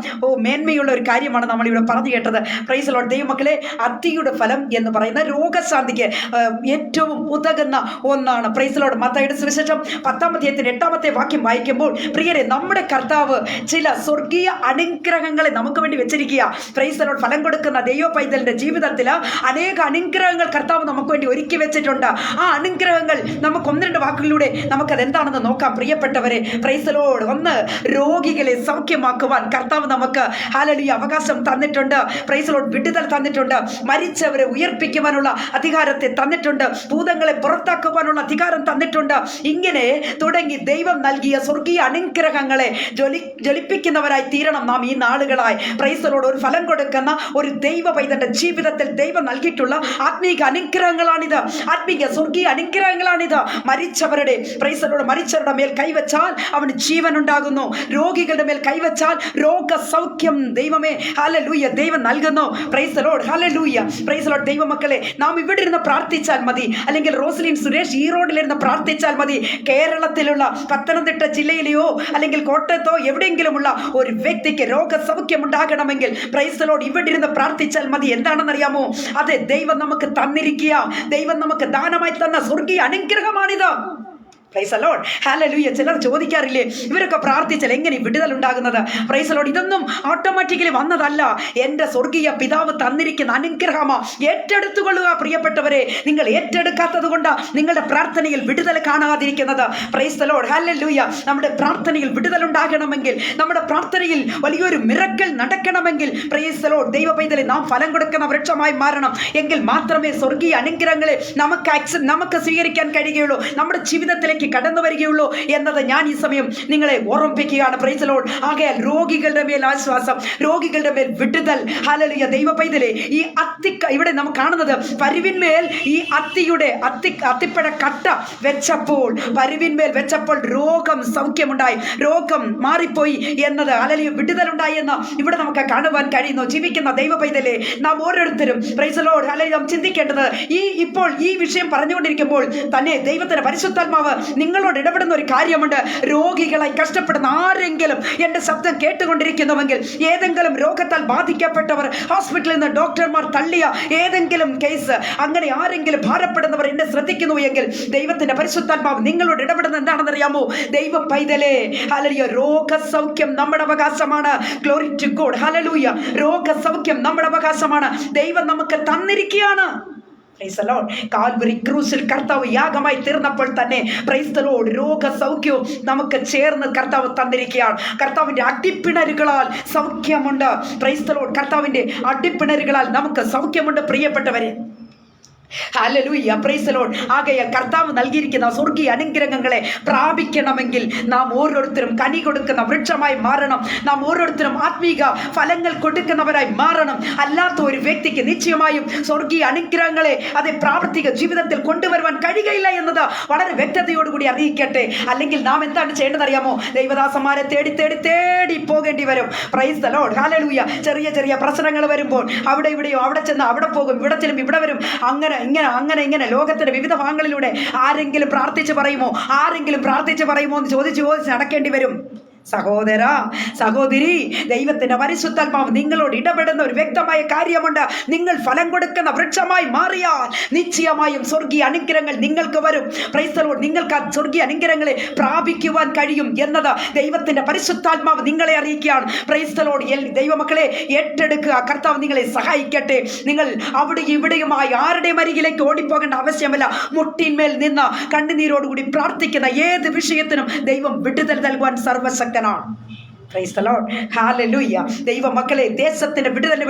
മേന്മയുള്ള ഒരു കാര്യമാണ് നമ്മൾ ഇവിടെ പറഞ്ഞു കേട്ടത്. Price the Lord. ദൈവമക്കളെ, അത്തിയുടെ ഫലം എന്ന് പറയുന്ന രോഗശാന്തിക്ക് ഏറ്റവും ഉതകുന്ന ഒന്നാണ്. Price the Lord. മത്തായിയുടെ സുവിശേഷം 10-ാം അധ്യായത്തിന്റെ 8-ാമത്തെ വാക്യം വായിക്കുമ്പോൾ, പ്രിയരെ, നമ്മുടെ കർത്താവ് ചില സ്വർഗീയ അനുഗ്രഹങ്ങളെ നമുക്ക് വേണ്ടി വെച്ചിരിക്കുക. Price the Lord. ഫലം കൊടുക്കുന്ന ദൈവ പൈതലിന്റെ ജീവിതത്തിൽ അനേക അനുഗ്രഹങ്ങൾ കർത്താവ് നമുക്ക് വേണ്ടി ഒരുക്കി വെച്ചിട്ടുണ്ട്. ആ അനുഗ്രഹങ്ങൾ നമുക്ക് 1-2 വാക്കുകളിലൂടെ നമുക്കത് എന്താണെന്ന് നോക്കാം. പ്രിയപ്പെട്ടവരെ, പ്രൈസ് ദി ലോർഡ്. ഒന്ന്, രോഗികളെ സൗഖ്യമാക്കുവാൻ കർത്താവ് നമുക്ക് ഹല്ലേലൂയ അവകാശം തന്നിട്ടുണ്ട്. Price the Lord. വിടുതൽ തന്നിട്ടുണ്ട്. മരിച്ചവരെ ഉയർപ്പിക്കുവാനുള്ള അധികാരത്തെ തന്നിട്ടുണ്ട്. ഭൂതങ്ങളെ പുറത്താക്കുവാനുള്ള അധികാരം തന്നിട്ടുണ്ട്. ഇങ്ങനെ തുടങ്ങി ദൈവം നൽകിയ സ്വർഗീയ അനുഗ്രഹങ്ങളെ ജ്വലിപ്പിക്കുന്നവരായി തീരണം നാം ഈ നാളുകളായി. Price the Lord. ഒരു ഫലം കൊടുക്കുന്ന ഒരു ദൈവ പൈതന്റെ ജീവിതത്തിൽ ദൈവം നൽകിയിട്ടുള്ള ആത്മീക അനുഗ്രഹങ്ങളാണിത്. ആത്മീക സ്വർഗീയ അനുഗ്രഹങ്ങളാണിത്. മരിച്ചവരുടെ മേൽ കൈവച്ചാൽ അവന് ജീവൻ ഉണ്ടാകുന്നു. രോഗികളുടെ മേൽ കൈവച്ചാൽ രോഗസൗഖ്യം ദൈവമേ ഹല്ലേലൂയ ദൈവം നൽകുന്നു. Price the Lord, hallelujah. Praise the Lord. ദൈവമക്കളെ, നാം ഇവിടെ ഇരുന്ന് പ്രാർത്ഥിച്ചാൽ മതി, അല്ലെങ്കിൽ റോസ്ലിൻ സുരേഷ് ഈ റോഡിലിരുന്ന് പ്രാർത്ഥിച്ചാൽ മതി. കേരളത്തിലുള്ള പത്തനംതിട്ട ജില്ലയിലെയോ അല്ലെങ്കിൽ കോട്ടയത്തോ എവിടെയെങ്കിലുമുള്ള ഒരു വ്യക്തിക്ക് രോഗസൗഖ്യം ഉണ്ടാകണമെങ്കിൽ പ്രൈസ് ദി ലോർഡ് ഇവിടെ ഇരുന്ന് പ്രാർത്ഥിച്ചാൽ മതി. എന്താണെന്നറിയാമോ? അതെ, ദൈവം നമുക്ക് തന്നിരിക്കുക, ദൈവം നമുക്ക് ദാനമായി തന്ന സ്വർഗീയ അനുഗ്രഹമാണിത്. പ്രൈസ് ദി ലോർഡ്, ഹല്ലേലൂയ. ചിലർ ചോദിക്കാറില്ലേ, ഇവരൊക്കെ പ്രാർത്ഥിച്ചാൽ എങ്ങനെ വിടുതൽ ഉണ്ടാകുന്നത്? Praise the lord. ഇതൊന്നും ഓട്ടോമാറ്റിക്കലി വന്നതല്ല, എൻ്റെ സ്വർഗീയ പിതാവ് തന്നിരിക്കുന്ന അനുഗ്രഹമാ. ഏറ്റെടുത്തുകൊള്ളുക പ്രിയപ്പെട്ടവരെ. നിങ്ങൾ ഏറ്റെടുക്കാത്തത് കൊണ്ട് നിങ്ങളുടെ പ്രാർത്ഥനയിൽ വിടുതൽ കാണാതിരിക്കുന്നത്. പ്രൈസ് ദി ലോർഡ്, ഹല്ലേലൂയ. നമ്മുടെ പ്രാർത്ഥനയിൽ വിടുതൽ ഉണ്ടാകണമെങ്കിൽ, നമ്മുടെ പ്രാർത്ഥനയിൽ വലിയൊരു മിറക്കൽ നടക്കണമെങ്കിൽ പ്രൈസ് ദി ലോർഡ് ദൈവ പൈതലെ നാം ഫലം കൊടുക്കുന്ന വൃക്ഷമായി മാറണം. എങ്കിൽ മാത്രമേ സ്വർഗീയ അനുഗ്രഹങ്ങളെ നമുക്ക് സ്വീകരിക്കാൻ കഴിയുകയുള്ളൂ, നമ്മുടെ ജീവിതത്തിലേക്ക് കടന്നു വരികയുള്ളൂ എന്നത് ഞാൻ ഈ സമയം നിങ്ങളെ ഓർമ്മിപ്പിക്കുകയാണ്. Price the lord. ആകയാൽ രോഗികളുടെ മേൽ ആശ്വാസം, രോഗികളുടെ മേൽ വിടുതൽ. ഹല്ലേലൂയ ദൈവ പൈതലെ. ഈ ഇവിടെ നാം കാണുന്നത് പരുവിന്മേൽ ഈ അത്തിപ്പഴ കട്ട വെച്ചപ്പോൾ, പരുവിന്മേൽ വെച്ചപ്പോൾ രോഗം സൗഖ്യമുണ്ടായി, രോഗം മാറിപ്പോയി എന്നത്, ഹല്ലേലൂയ വിടുതലുണ്ടായി എന്ന് ഇവിടെ നമുക്ക് കാണുവാൻ കഴിയുന്നു. ജീവിക്കുന്ന ദൈവ പൈതലെ, നാം ഓരോരുത്തരും പ്രൈസ് ദി ലോർഡ് ഹല്ലേലൂയ നാം ചിന്തിക്കേണ്ടത്, ഇപ്പോൾ ഈ വിഷയം പറഞ്ഞുകൊണ്ടിരിക്കുമ്പോൾ തന്നെ ദൈവത്തിന്റെ പരിശുദ്ധാത്മാവ് നിങ്ങളോട് ഇടപെടുന്ന ഒരു കാര്യമുണ്ട്. രോഗികളായി കഷ്ടപ്പെടുന്ന ആരെങ്കിലും എൻ്റെ ശബ്ദം കേട്ടുകൊണ്ടിരിക്കുന്നുവെങ്കിൽ, ഏതെങ്കിലും രോഗത്താൽ ബാധിക്കപ്പെട്ടവർ, ഹോസ്പിറ്റലിൽ നിന്ന് ഡോക്ടർമാർ തള്ളിയ ഏതെങ്കിലും കേസ്, അങ്ങനെ ആരെങ്കിലും ഭാരപ്പെടുന്നവർ എന്നെ ശ്രദ്ധിക്കുന്നു എങ്കിൽ ദൈവത്തിന്റെ പരിശുദ്ധാത്മാവ് നിങ്ങളോട് ഇടപെടുന്നത് എന്താണെന്നറിയാമോ? ദൈവ പൈതലേ, ഹല്ലേലൂയ രോഗസൗഖ്യം നമ്മുടെ അവകാശമാണ്. ഗ്ലോറി ടു ഗോഡ്, ഹല്ലേലൂയ. രോഗസൗഖ്യം നമ്മുടെ അവകാശമാണ്, ദൈവം നമുക്ക് തന്നിരിക്കുകയാണ്. Praise the lord. കാൽവരി ക്രൂസിൽ കർത്താവ് യാഗമായി തീർന്നപ്പോൾ തന്നെ പ്രൈസ് ദി ലോർഡ് രോഗസൗഖ്യവും നമുക്ക് ചേർന്ന് കർത്താവ് തന്നിരിക്കുകയാണ്. കർത്താവിന്റെ അടിപ്പിണരുകളാൽ സൗഖ്യമുണ്ട്. Praise the lord. കർത്താവിന്റെ അടിപ്പിണരുകളാൽ നമുക്ക് സൗഖ്യമുണ്ട് പ്രിയപ്പെട്ടവരെ. ഹല്ലേലൂയ പ്രൈസ് ദി ലോർഡ്. ആകയാൽ കർത്താവ് നൽകിയിരിക്കുന്ന സ്വർഗീയ അനുഗ്രഹങ്ങളെ പ്രാപിക്കണമെങ്കിൽ നാം ഓരോരുത്തരും കനി കൊടുക്കുന്ന വൃക്ഷമായി മാറണം. നാം ഓരോരുത്തരും ആത്മീക ഫലങ്ങൾ കൊടുക്കുന്നവരായി മാറണം. അല്ലാത്ത ഒരു വ്യക്തിക്ക് നിശ്ചയമായും സ്വർഗീയ അനുഗ്രഹങ്ങളെ അത് പ്രാവർത്തിക ജീവിതത്തിൽ കൊണ്ടുവരുവാൻ കഴിയുകയില്ല എന്നത് വളരെ വ്യക്തതയോടുകൂടി അറിയിക്കട്ടെ. അല്ലെങ്കിൽ നാം എന്താണ് ചെയ്യേണ്ടത് അറിയാമോ? ദൈവദാസന്മാരെ തേടി തേടി തേടി പോകേണ്ടി വരും. Price the Lord. ഹല്ലേലൂയ. ചെറിയ ചെറിയ പ്രശ്നങ്ങൾ വരുമ്പോൾ അവിടെ ഇവിടെയോ, അവിടെ ചെന്ന് അവിടെ പോകും, ഇവിടെ ചെല്ലും ഇവിടെ വരും, അങ്ങനെ ലോകത്തിന്റെ വിവിധ ഭാഗങ്ങളിലൂടെ ആരെങ്കിലും പ്രാർത്ഥിച്ച് പറയുമോ എന്ന് ചോദിച്ച് നടക്കേണ്ടി വരും. സഹോദര, സഹോദരി, ദൈവത്തിന്റെ പരിശുദ്ധാത്മാവ് നിങ്ങളോട് ഇടപെടുന്ന ഒരു വ്യക്തമായ കാര്യമുണ്ട്. നിങ്ങൾ ഫലം കൊടുക്കുന്ന വൃക്ഷമായി മാറിയാൽ നിശ്ചയമായും സ്വർഗീയ അനുഗ്രഹങ്ങൾ നിങ്ങൾക്ക് വരും. Price the Lord. നിങ്ങൾക്ക് ആ സ്വർഗീയ അനുഗ്രഹങ്ങളെ പ്രാപിക്കുവാൻ കഴിയും എന്നത് ദൈവത്തിന്റെ പരിശുദ്ധാത്മാവ് നിങ്ങളെ അറിയിക്കുകയാണ്. Price the Lord. ദൈവമക്കളെ ഏറ്റെടുക്കുക. കർത്താവ് നിങ്ങളെ സഹായിക്കട്ടെ. നിങ്ങൾ അവിടെ ഇവിടെയുമായി ആരുടെയും അരികിലേക്ക് ഓടിപ്പോകേണ്ട ആവശ്യമല്ല. മുട്ടിന്മേൽ നിന്ന് കണ്ണുനീരോടുകൂടി പ്രാർത്ഥിക്കുന്ന ഏത് വിഷയത്തിനും ദൈവം വിടുതൽ നൽകുവാൻ സർവശക്തനാണ്. Praise the Lord. ഹല്ലേലൂയ. ദൈവമക്കളെ, ദേശത്തിന്റെ വിടുതലിന്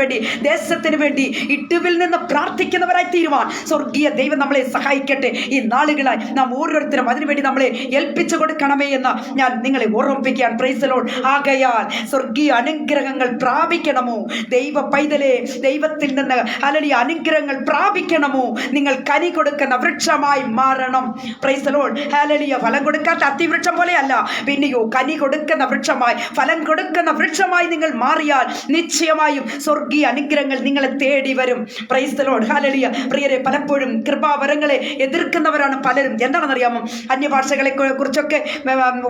വേണ്ടി ഇട്ടുവിൽ നിന്ന് പ്രാർത്ഥിക്കുന്നവരായി തീരുവാൻ സ്വർഗീയ ദൈവം നമ്മളെ സഹായിക്കട്ടെ. ഈ നാളുകളായി നാം ഓരോരുത്തരും അതിനുവേണ്ടി നമ്മളെ ഏൽപ്പിച്ചു കൊടുക്കണമേ എന്ന് ഞാൻ നിങ്ങളെ ഓർമ്മിപ്പിക്കുകയാണ്. Price the lord. ആകയാൽ സ്വർഗീയ അനുഗ്രഹങ്ങൾ പ്രാപിക്കണമോ? ദൈവ പൈതലേ, ദൈവത്തിൽ നിന്ന് ഹല്ലേലൂയ അനുഗ്രഹങ്ങൾ പ്രാപിക്കണമോ? നിങ്ങൾ കനി കൊടുക്കുന്ന വൃക്ഷമായി മാറണം. Praise the Lord. ഹല്ലേലൂയ. ഫലം കൊടുക്കാത്ത അത്തിവൃക്ഷം പോലെയല്ല, പിന്നെയോ കനി കൊടുക്കുന്ന വൃക്ഷമായി, ഫലം കൊടുക്കുന്ന വൃക്ഷമായി നിങ്ങൾ മാറിയാൽ നിശ്ചയമായും സ്വർഗീയ അനുഗ്രഹങ്ങൾ നിങ്ങളെ തേടി വരും. Price the Lord. ഹല്ലേലൂയ. പ്രിയരെ, പലപ്പോഴും കൃപാവരങ്ങളെ എതിർക്കുന്നവരാണ് പലരും. എന്താണെന്നറിയാമോ? അന്യഭാഷകളെ കുറിച്ചൊക്കെ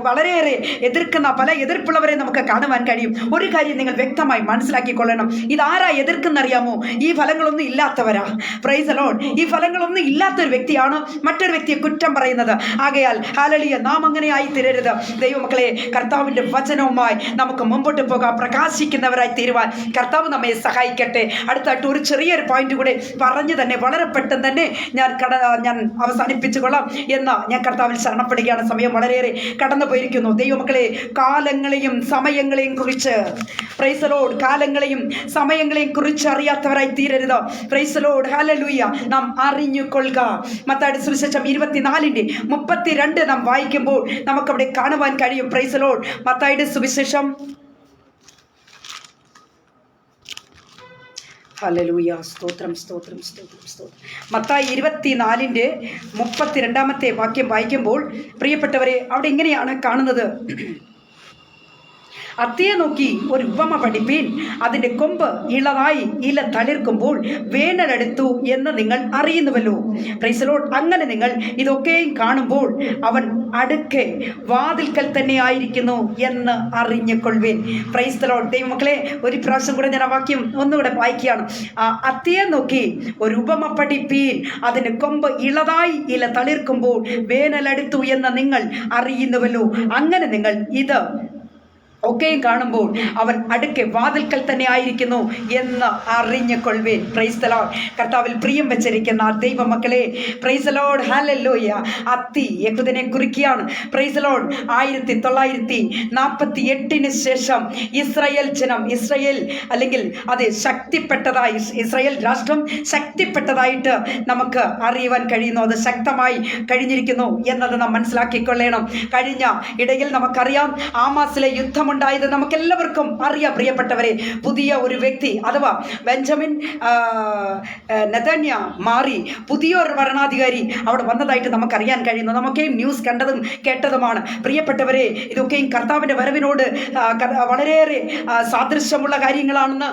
വളരെയേറെ എതിർക്കുന്ന പല എതിർപ്പുള്ളവരെ നമുക്ക് കാണുവാൻ കഴിയും. ഒരു കാര്യം നിങ്ങൾ വ്യക്തമായി മനസ്സിലാക്കിക്കൊള്ളണം. ഇതാരാ എതിർക്കുന്നറിയാമോ? ഈ ഫലങ്ങളൊന്നും ഇല്ലാത്തവരാ. Praise the lord. ഈ ഫലങ്ങളൊന്നും ഇല്ലാത്തൊരു വ്യക്തിയാണ് മറ്റൊരു വ്യക്തിയെ കുറ്റം പറയുന്നത്. ആകയാൽ ഹല്ലേലൂയ നാം അങ്ങനെ ആയി തീരരുത്. ദൈവമക്കളെ, കർത്താവിന്റെ വചനവുമായി നമുക്ക് മുമ്പോട്ട് പോകാം. പ്രകാശിക്കുന്നവരായി തീരുവാൻ കർത്താവ് നമ്മെ സഹായിക്കട്ടെ. അടുത്തായിട്ട് ഒരു ചെറിയൊരു പോയിന്റ് കൂടെ പറഞ്ഞു തന്നെ വളരെ പെട്ടെന്ന് തന്നെ ഞാൻ അവസാനിപ്പിച്ചു കൊള്ളാം എന്ന് ഞാൻ കർത്താവിൽ ശരണപ്പെടുകയാണ്. സമയം വളരെയേറെ കടന്നു പോയിരിക്കുന്നു. ദൈവമക്കളെ, കാലങ്ങളെയും സമയങ്ങളെയും കുറിച്ച് പ്രൈസ് ദി ലോർഡ്, കാലങ്ങളെയും സമയങ്ങളെയും കുറിച്ച് അറിയാത്തവരായി തീരരുത്. Praise the Lord. ഹല്ലേലൂയ. നാം അറിഞ്ഞുകൊള്ളുക. മത്തായിയുടെ സുവിശേഷം 24:32 നാം വായിക്കുമ്പോൾ നമുക്കവിടെ കാണുവാൻ കഴിയും. Price the Lord. മത്തായിയുടെ സുവിശേഷം ഹല്ലേലൂയ. സ്തോത്രം, സ്തോത്രം, സ്തോത്രം, സ്തോത്രം. മത്തായി 24:32 വാക്യം വായിക്കുമ്പോൾ പ്രിയപ്പെട്ടവരെ, അവിടെ ഇങ്ങനെയാണ് കാണുന്നത്: അത്തിയെ നോക്കി ഒരു ഉപമ പഠിപ്പീൻ. അതിൻ്റെ കൊമ്പ് ഇളതായി ഇല തളിർക്കുമ്പോൾ വേനലെടുത്തു എന്ന് നിങ്ങൾ അറിയുന്നുവല്ലോ. Price the Lord. അങ്ങനെ നിങ്ങൾ ഇതൊക്കെയും കാണുമ്പോൾ അവൻ അടുക്കെ വാതിൽക്കൽ തന്നെ ആയിരിക്കുന്നു എന്ന് അറിഞ്ഞുകൊള്ളുവിൻ. Price the Lord. ദൈവമക്കളെ, ഒരു പ്രാവശ്യം കൂടെ ഞാൻ ആ വാക്യം ഒന്നുകൂടെ വായിക്കുകയാണ്. അത്തിയെ നോക്കി ഒരു ഉപമ പഠിപ്പീൻ. അതിൻ്റെ കൊമ്പ് ഇളതായി ഇല തളിർക്കുമ്പോൾ വേനലെടുത്തു എന്ന് നിങ്ങൾ അറിയുന്നുവല്ലോ. അങ്ങനെ നിങ്ങൾ ഇത് ഒക്കെയും കാണുമ്പോൾ അവൻ അടുക്കെ വാതിൽക്കൽ തന്നെ ആയിരിക്കുന്നു എന്ന് അറിഞ്ഞുകൊള്ളുവിൻ. Price the Lord. കർത്താവിൽ പ്രിയം വെച്ചിരിക്കുന്ന ദൈവമക്കളെ, പ്രൈസ് ദി ലോർഡ്. ഹല്ലേലൂയ. അത്തി യഹൂദനെ കുറിക്കുകയാണ്. Praise the lord. 1948 ശേഷം ഇസ്രായേൽ ജനം, ഇസ്രായേൽ അല്ലെങ്കിൽ അത് ശക്തിപ്പെട്ടതായി, ഇസ്രായേൽ രാഷ്ട്രം ശക്തിപ്പെട്ടതായിട്ട് നമുക്ക് അറിയുവാൻ കഴിയുന്നു. അത് ശക്തമായി കഴിഞ്ഞിരിക്കുന്നു എന്നത് നാം മനസ്സിലാക്കിക്കൊള്ളണം. കഴിഞ്ഞ ഇടയിൽ നമുക്കറിയാം, ആമാസിലെ യുദ്ധം ഉണ്ടായത് നമുക്കെല്ലാവർക്കും അറിയാം. പ്രിയപ്പെട്ടവരെ, പുതിയ ഒരു വ്യക്തി അഥവാ ബെഞ്ചമിൻ നെതന്യ മാറി പുതിയൊരു ഭരണാധികാരി അവിടെ വന്നതായിട്ട് നമുക്കറിയാൻ കഴിയുന്നു. നമുക്കെയും ന്യൂസ് കണ്ടതും കേട്ടതുമാണ്. പ്രിയപ്പെട്ടവരെ, ഇതൊക്കെയും കർത്താവിൻ്റെ വരവിനോട് വളരെയേറെ സാദൃശ്യമുള്ള കാര്യങ്ങളാണെന്ന്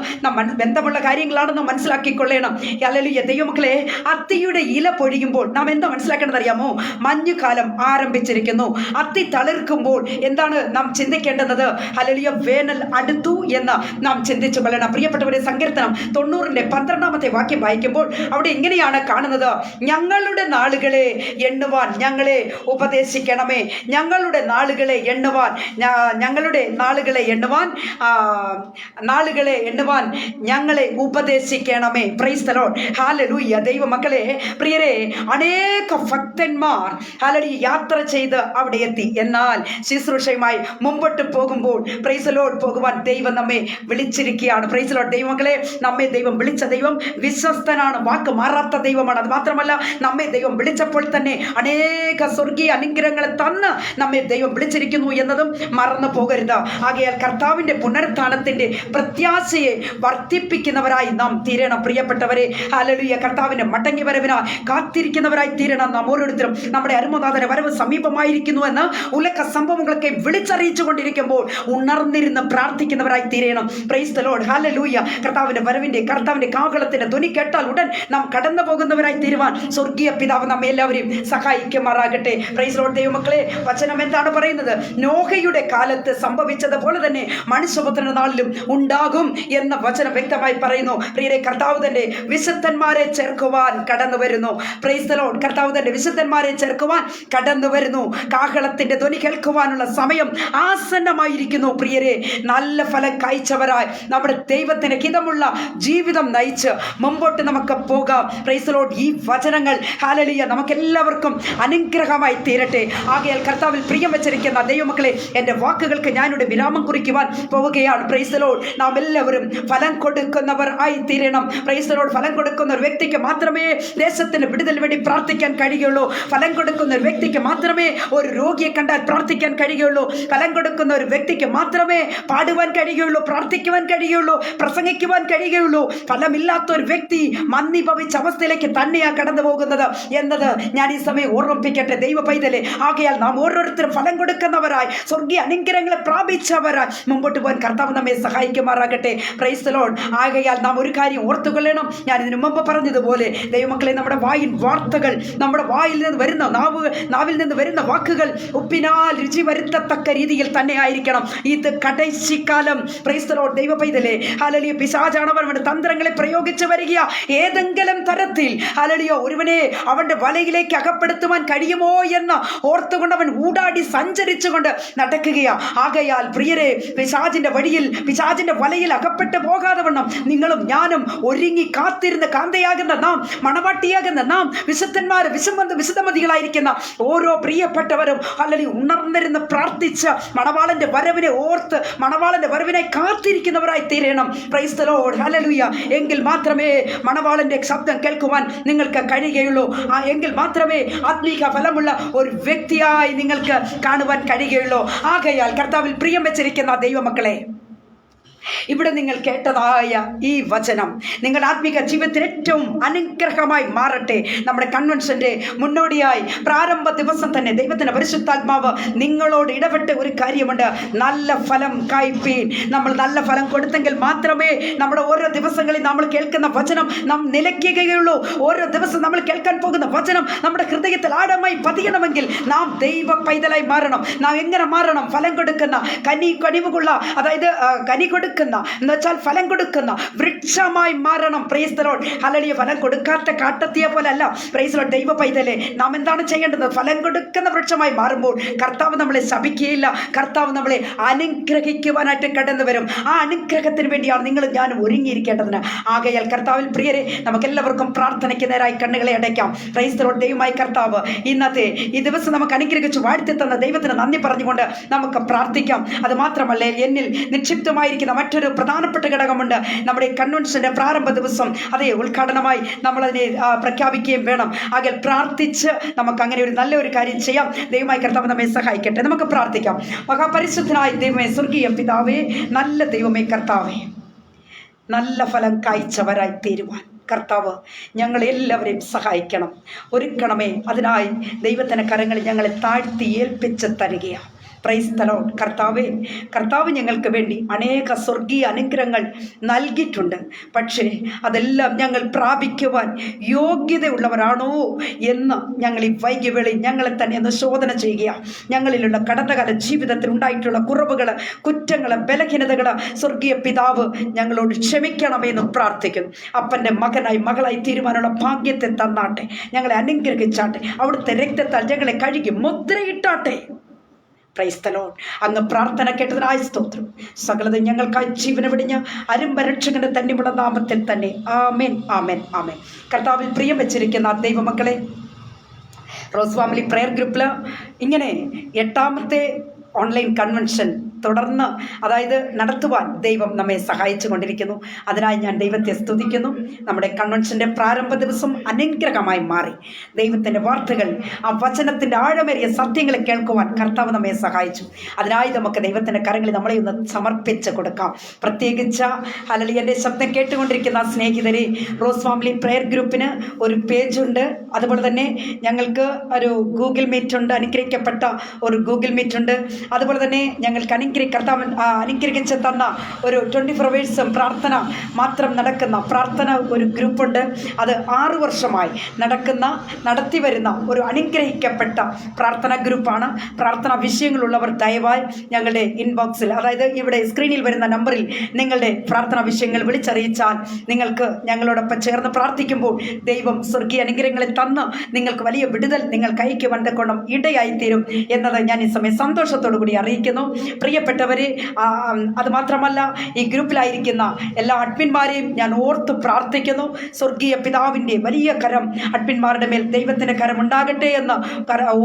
ബന്ധമുള്ള കാര്യങ്ങളാണെന്ന് മനസ്സിലാക്കിക്കൊള്ളണം. ഹല്ലേലൂയ. ദൈവമക്കളെ, അത്തിയുടെ ഇല പൊഴിയുമ്പോൾ നാം എന്താ മനസ്സിലാക്കേണ്ടത് അറിയാമോ? മഞ്ഞുകാലം ആരംഭിച്ചിരിക്കുന്നു. അത്തി തളിർക്കുമ്പോൾ എന്താണ് നാം ചിന്തിക്കേണ്ടത്? ഹല്ലേലൂയ, വേനൽ അടുത്തു എന്ന് നാം ചിന്തിച്ചു കൊള്ളണം. പ്രിയപ്പെട്ടവരെ, സങ്കീർത്തനം 90:12 വാക്യം വായിക്കുമ്പോൾ അവിടെ എങ്ങനെയാണ് കാണുന്നത്? ഞങ്ങളുടെ നാളുകളെ എണ്ണുവാൻ ഞങ്ങളെ ഉപദേശിക്കണമേ. ഞങ്ങളുടെ നാളുകളെ എണ്ണുവാൻ, ഞങ്ങളുടെ നാളുകളെ എണ്ണുവാൻ ഞങ്ങളെ ഉപദേശിക്കണമേ. Praise the Lord. ഹല്ലേലൂയ. ദൈവമക്കളെ, പ്രിയരെ, അനേക ഭക്തന്മാർ ഹല്ലേലൂയ യാത്ര ചെയ്ത് അവിടെ എത്തി. എന്നാൽ ശുശ്രൂഷയുമായി മുമ്പോട്ട് പോകുമ്പോൾ പ്രൈസ് ദി ലോർഡ് പോകുവാൻ ദൈവം നമ്മെ വിളിച്ചിരിക്കുകയാണ്. Price the Lord. ദൈവമക്കളെ, നമ്മെ ദൈവം വിളിച്ച ദൈവം വിശ്വസ്തനാണ്, വാക്ക് മാറാത്ത ദൈവമാണ്. അത് മാത്രമല്ല, നമ്മെ ദൈവം വിളിച്ചപ്പോൾ തന്നെ അനേക സ്വർഗീയ അനുഗ്രഹങ്ങളെ തന്ന് നമ്മെ ദൈവം വിളിച്ചിരിക്കുന്നു എന്നതും മറന്നു പോകരുത്. ആകയാൽ കർത്താവിൻ്റെ പുനരുത്ഥാനത്തിൻ്റെ പ്രത്യാശയെ വർദ്ധിപ്പിക്കുന്നവരായി നാം തീരണം. പ്രിയപ്പെട്ടവരെ, ഹല്ലേലൂയ, കർത്താവിൻ്റെ മടങ്ങി വരവിനായി കാത്തിരിക്കുന്നവരായി തീരണം നാം ഓരോരുത്തരും. നമ്മുടെ അരുമനാഥന്റെ വരവ് സമീപമായിരിക്കുന്നു എന്ന് ഉലക സംഭവങ്ങളൊക്കെ വിളിച്ചറിയിച്ചു കൊണ്ടിരിക്കുമ്പോൾ ഉണർന്നിരുന്ന് പ്രാർത്ഥിക്കുന്നവരായി തീരണം. Price the Lord. ഹല്ലേലൂയ. കർത്താവിന്റെ കാഹളത്തിന്റെ ധ്വനി കേട്ടാൽ ഉടൻ നാം കടന്നു പോകുന്നവരായി തീരുവാൻ സ്വർഗീയ പിതാവ് നമ്മെ എല്ലാവരെയും സഹായിക്കുമാറാകട്ടെ. Praise the Lord. ദൈവമക്കളെ, വചനം എന്താണ് പറയുന്നത്? നോഹയുടെ കാലത്ത് സംഭവിച്ചതുപോലെ തന്നെ മനുഷ്യപുത്രന്റെ നാളിലും ഉണ്ടാകും എന്ന വചനം വ്യക്തമായി പറയുന്നു. പ്രിയരെ, കർത്താവ് തന്റെ വിശുദ്ധന്മാരെ ചേർക്കുവാൻ കടന്നു വരുന്നു. Price the Lord. കർത്താവ് തന്റെ വിശുദ്ധന്മാരെ ചേർക്കുവാൻ കടന്നു വരുന്നു. കാഹളത്തിന്റെ ധ്വനി കേൾക്കുവാനുള്ള സമയം ആസന്നമായിരിക്കുന്നു. പ്രിയരെ, നല്ല ഫലം കായ്ച്ചവരായി നമ്മുടെ ദൈവത്തിന് ഹിതമുള്ള ജീവിതം നയിച്ച് മുമ്പോട്ട് നമുക്ക് പോകാം. Price the lord. ഈ വചനങ്ങൾ ഹല്ലേലൂയ നമുക്കെല്ലാവർക്കും അനുഗ്രഹമായി തീരട്ടെ. ആകയാൽ കർത്താവിൽ പ്രിയം വെച്ചിരിക്കുന്ന ദൈവമക്കളെ, എൻ്റെ വാക്കുകൾക്ക് ഞാനിവിടെ വിരാമം കുറിക്കുവാൻ പോവുകയാണ്. Price the Lord. നാം എല്ലാവരും ഫലം കൊടുക്കുന്നവർ ആയി തീരണം. Price the Lord. ഫലം കൊടുക്കുന്ന ഒരു വ്യക്തിക്ക് മാത്രമേ ദേശത്തിന് വിടുതൽ വേണ്ടി പ്രാർത്ഥിക്കാൻ കഴിയുള്ളൂ. ഫലം കൊടുക്കുന്ന ഒരു വ്യക്തിക്ക് മാത്രമേ ഒരു രോഗിയെ കണ്ടാൽ പ്രാർത്ഥിക്കാൻ കഴിയുള്ളൂ. ഫലം കൊടുക്കുന്ന ഒരു വ്യക്തിക്ക് മാത്രമേ പാടുവാൻ കഴിയുള്ളൂ, പ്രാർത്ഥിക്കുവാൻ കഴിയുള്ളൂ, പ്രസംഗിക്കുവാൻ കഴിയുള്ളൂ. ഫലമില്ലാത്ത ഒരു വ്യക്തി മന്ദിഭവിച്ച അവസ്ഥയിലേക്ക് തന്നെയാണ് കടന്നു പോകുന്നത് എന്നത് ഞാൻ ഈ സമയം ഓർമ്മിപ്പിക്കട്ടെ ദൈവ പൈതലെ. ആകയാൽ നാം ഓരോരുത്തരും ഫലം കൊടുക്കുന്നവരായി സ്വർഗീയ അനുഗ്രഹങ്ങളെ പ്രാപിച്ചവരായി മുമ്പോട്ട് പോകാൻ കർത്താവ് നമ്മെ സഹായിക്കുമാറാകട്ടെ. Praise the lord. ആകയാൽ നാം ഒരു കാര്യം ഓർത്തുകൊള്ളണം. ഞാൻ ഇതിനു മുമ്പ് പറഞ്ഞതുപോലെ ദൈവമക്കളെ, നമ്മുടെ വായിൽ വാർത്തകൾ, നമ്മുടെ വായിൽ നിന്ന് വരുന്ന നാവിൽ നിന്ന് വരുന്ന വാക്കുകൾ ഉപ്പിനാൽ രുചി വരുത്തത്തക്ക രീതിയിൽ തന്നെ ആയിരിക്കണം. ഇത് കടൈശിക്കാലം. Price the Lord. ദൈവ പൈതലെ, ഹല്ലേലൂയ, പിശാചാണ് അവന്റെ തന്ത്രങ്ങളെ പ്രയോഗിച്ചു വരിക. ഏതെങ്കിലും തരത്തിൽ ഹല്ലേലൂയ ഒരുവനെ അവന്റെ വലയിലേക്ക് അകപ്പെടുത്തുവാൻ കഴിയുമോ എന്ന് ഓർത്തുകൊണ്ട് അവൻ ഊടാടി സഞ്ചരിച്ചുകൊണ്ട് നടക്കുകയാ. ആകയാൽ പ്രിയരെ, പിശാചിന്റെ വലയിൽ അകപ്പെട്ടു പോകാതെ വണ്ണം നിങ്ങളും ഞാനും ഒരുങ്ങി കാത്തിരുന്ന് കാന്തയാകുന്ന നാം, മണവാട്ടിയാകുന്ന നാം, വിശുദ്ധമതികളായിരിക്കുന്ന ഓരോ പ്രിയപ്പെട്ടവരും ഹല്ലേലൂയ ഉണർന്നിരുന്ന് പ്രാർത്ഥിച്ച് മണവാളന്റെ വരവിനെ ഓർത്ത് മണവാളന്റെ വരവിനായി കാത്തിരിക്കുന്നവരായി തീരണം. Price the Lord. ഹല്ലേലൂയ. എങ്കിൽ മാത്രമേ മണവാളന്റെ ശബ്ദം കേൾക്കുവാൻ നിങ്ങൾക്ക് കഴിയുകയുള്ളൂ. എങ്കിൽ മാത്രമേ ആത്മീക ഫലമുള്ള ഒരു വ്യക്തിയായി നിങ്ങൾക്ക് കാണുവാൻ കഴിയുകയുള്ളൂ. ആകയാൽ കർത്താവിൽ പ്രിയം വെച്ചിരിക്കുന്ന ദൈവമക്കളെ, ഇവിടെ നിങ്ങൾ കേട്ടതായ ഈ വചനം നിങ്ങളുടെ ആത്മീക ജീവിതത്തിൽ ഏറ്റവും അനുഗ്രഹമായി മാറട്ടെ. നമ്മുടെ കൺവെൻഷന്റെ മുന്നോടിയായി പ്രാരംഭ ദിവസം തന്നെ ദൈവത്തിന്റെ പരിശുദ്ധാത്മാവ് നിങ്ങളോട് ഇടപെട്ട ഒരു കാര്യമുണ്ട്. നല്ല ഫലം കായ്പീൻ. നമ്മൾ നല്ല ഫലം കൊടുത്തെങ്കിൽ മാത്രമേ നമ്മുടെ ഓരോ ദിവസങ്ങളിൽ നമ്മൾ കേൾക്കുന്ന വചനം നാം നിലയ്ക്കുകയുള്ളൂ. ഓരോ ദിവസം നമ്മൾ കേൾക്കാൻ പോകുന്ന വചനം നമ്മുടെ ഹൃദയത്തിൽ ആഴമായി പതിയണമെങ്കിൽ നാം ദൈവ പൈതലായി മാറണം. നാം എങ്ങനെ മാറണം? ഫലം കൊടുക്കുന്ന കനിവുള്ള, അതായത് കനി കൊടുക്കുന്ന എന്ന് വെച്ചാൽ ഫലം കൊടുക്കുന്ന വൃക്ഷമായി മാറണം. Praise the Lord. ഹല്ലേലൂയ. ഫലം കൊടുക്കാത്ത കാട്ടത്തിയെ പോലെ അല്ല. Price the Lord. ദൈവ പൈതലെ, നാം എന്താണ് ചെയ്യേണ്ടത്? ഫലം കൊടുക്കുന്ന വൃക്ഷമായി മാറുമ്പോൾ കർത്താവ് നമ്മളെ ശപിക്കുകയില്ല. കർത്താവ് നമ്മളെ അനുഗ്രഹിക്കുവാനായിട്ട് കടന്നു വരും. ആ അനുഗ്രഹത്തിന് വേണ്ടിയാണ് നിങ്ങളും ഞാനും ഒരുങ്ങിയിരിക്കേണ്ടതിന്. ആകയാൽ കർത്താവിൽ പ്രിയരെ, നമുക്കെല്ലാവർക്കും പ്രാർത്ഥനയ്ക്ക് നേരായി കണ്ണുകളെ അടയ്ക്കാം. Price the Lord. ദൈവമായി കർത്താവ് ഇന്നത്തെ ഈ ദിവസം നമുക്ക് അനുഗ്രഹിച്ച് വാഴ്ത്തി തന്ന ദൈവത്തിന് നന്ദി പറഞ്ഞുകൊണ്ട് നമുക്ക് പ്രാർത്ഥിക്കാം. അത് മാത്രമല്ല, എന്നിൽ നിക്ഷിപ്തമായിരിക്കുന്ന മറ്റൊരു പ്രധാനപ്പെട്ട ഘടകമുണ്ട്. നമ്മുടെ കൺവെൻഷന്റെ പ്രാരംഭ ദിവസം അതേ ഉദ്ഘാടനമായി നമ്മളതിനെ പ്രഖ്യാപിക്കുകയും വേണം. ആകെ പ്രാർത്ഥിച്ച് നമുക്ക് അങ്ങനെ ഒരു നല്ലൊരു കാര്യം ചെയ്യാം. ദൈവമായി കർത്താവ് നമ്മെ സഹായിക്കട്ടെ. നമുക്ക് പ്രാർത്ഥിക്കാം. മഹാപരിശുദ്ധനായ ദൈവമേ, സ്വർഗീയ പിതാവേ, നല്ല ദൈവമേ കർത്താവേ, നല്ല ഫലം കായ്ച്ചവരായി തീരുവാൻ കർത്താവ് ഞങ്ങളെല്ലാവരെയും സഹായിക്കണം, ഒരുക്കണമേ. അതിനായി ദൈവത്തിൻ്റെ കരങ്ങളിൽ ഞങ്ങളെ താഴ്ത്തി ഏൽപ്പിച്ച് തരികയാണ്. Price the Lord. കർത്താവ് ഞങ്ങൾക്ക് വേണ്ടി അനേക സ്വർഗീയ അനുഗ്രഹങ്ങൾ നൽകിയിട്ടുണ്ട്. പക്ഷേ അതെല്ലാം ഞങ്ങൾ പ്രാപിക്കുവാൻ യോഗ്യതയുള്ളവരാണോ എന്ന് ഞങ്ങൾ ഈ വൈകിവേളയിൽ ഞങ്ങളെ തന്നെ ഒന്ന് ശോധന ചെയ്യുക. ഞങ്ങളിലുള്ള കടന്നകാല ജീവിതത്തിൽ ഉണ്ടായിട്ടുള്ള കുറവുകൾ, കുറ്റങ്ങൾ, ബലഹീനതകൾ സ്വർഗീയ പിതാവ് ഞങ്ങളോട് ക്ഷമിക്കണമെന്ന് പ്രാർത്ഥിക്കുന്നു. അപ്പൻ്റെ മകനായി മകളായി തീരുമാനമുള്ള ഭാഗ്യത്തെ തന്നാട്ടെ, ഞങ്ങളെ അനുഗ്രഹിച്ചാട്ടെ, അവിടുത്തെ രക്തത്താൽ ഞങ്ങളെ കഴുകി മുദ്രയിട്ടാട്ടെ. Price the Lord. അങ്ങ് പ്രാർത്ഥന കേട്ടതിനായ സ്തോത്രം. സകലത ഞങ്ങൾക്കായി ജീവന വെടിഞ്ഞ അരുമ്പരക്ഷകന്റെ തന്നെയുള്ള നാമത്തിൽ തന്നെ ആമേൻ, ആമേൻ, ആമേൻ. കർത്താവിൽ പ്രിയം വെച്ചിരിക്കുന്ന ദൈവമക്കളെ, റോസ് ഫാമിലി പ്രയർ ഗ്രൂപ്പിൽ ഇങ്ങനെ 8ാമത്തെ ഓൺലൈൻ കൺവെൻഷൻ തുടർന്ന്, അതായത് നടത്തുവാൻ ദൈവം നമ്മെ സഹായിച്ചു കൊണ്ടിരിക്കുന്നു. അതിനായി ഞാൻ ദൈവത്തെ സ്തുതിക്കുന്നു. നമ്മുടെ കൺവെൻഷൻ്റെ പ്രാരംഭ ദിവസം അനുഗ്രഹമായി മാറി. ദൈവത്തിൻ്റെ വാർത്തകൾ, ആ വചനത്തിൻ്റെ ആഴമേറിയ സത്യങ്ങളെ കേൾക്കുവാൻ കർത്താവ് നമ്മെ സഹായിച്ചു. അതിനായി നമുക്ക് ദൈവത്തിൻ്റെ കരങ്ങളിൽ നമ്മളെ ഒന്ന് സമർപ്പിച്ച് കൊടുക്കാം. പ്രത്യേകിച്ച് ഹല്ലേലൂയ, എൻ്റെ ശബ്ദം കേട്ടുകൊണ്ടിരിക്കുന്ന സ്നേഹിതരെ, റോസ് ഫാമിലി പ്രയർ ഗ്രൂപ്പിന് ഒരു പേജുണ്ട്. അതുപോലെ തന്നെ ഞങ്ങൾക്ക് ഒരു ഗൂഗിൾ മീറ്റ് ഉണ്ട്, അനുഗ്രഹിക്കപ്പെട്ട ഒരു ഗൂഗിൾ മീറ്റ് ഉണ്ട്. അതുപോലെ തന്നെ ഞങ്ങൾക്ക് കർത്താവ് അനുഗ്രഹിച്ച് തന്ന ഒരു 24 hours പ്രാർത്ഥന മാത്രം നടക്കുന്ന പ്രാർത്ഥന ഒരു ഗ്രൂപ്പുണ്ട്. അത് 6 വർഷമായി നടത്തി വരുന്ന ഒരു അനുഗ്രഹിക്കപ്പെട്ട പ്രാർത്ഥന ഗ്രൂപ്പാണ്. പ്രാർത്ഥനാ വിഷയങ്ങളുള്ളവർ ദയവായി ഞങ്ങളുടെ ഇൻബോക്സിൽ, അതായത് ഇവിടെ സ്ക്രീനിൽ വരുന്ന നമ്പറിൽ നിങ്ങളുടെ പ്രാർത്ഥനാ വിഷയങ്ങൾ വിളിച്ചറിയിച്ചാൽ നിങ്ങൾക്ക് ഞങ്ങളോടൊപ്പം ചേർന്ന് പ്രാർത്ഥിക്കുമ്പോൾ ദൈവം സ്വർഗീയ അനുഗ്രഹങ്ങളെ തന്ന് നിങ്ങൾക്ക് വലിയ വിടുതൽ നിങ്ങൾക്ക് അയക്കുവാൻ തക്കോണം ഇടയായിത്തീരും എന്നത് ഞാൻ ഈ സമയം സന്തോഷത്തോടു കൂടി അറിയിക്കുന്നു. പ്രിയപ്പെട്ടവരെ, അതുമാത്രമല്ല, ഈ ഗ്രൂപ്പിലായിരിക്കുന്ന എല്ലാ അഡ്മിന്മാരെയും ഞാൻ ഓർത്ത് പ്രാർത്ഥിക്കുന്നു. സ്വർഗീയ പിതാവിൻ്റെ വലിയ കരം അഡ്മിന്മാരുടെ മേൽ ദൈവത്തിൻ്റെ കരം ഉണ്ടാകട്ടെ എന്ന്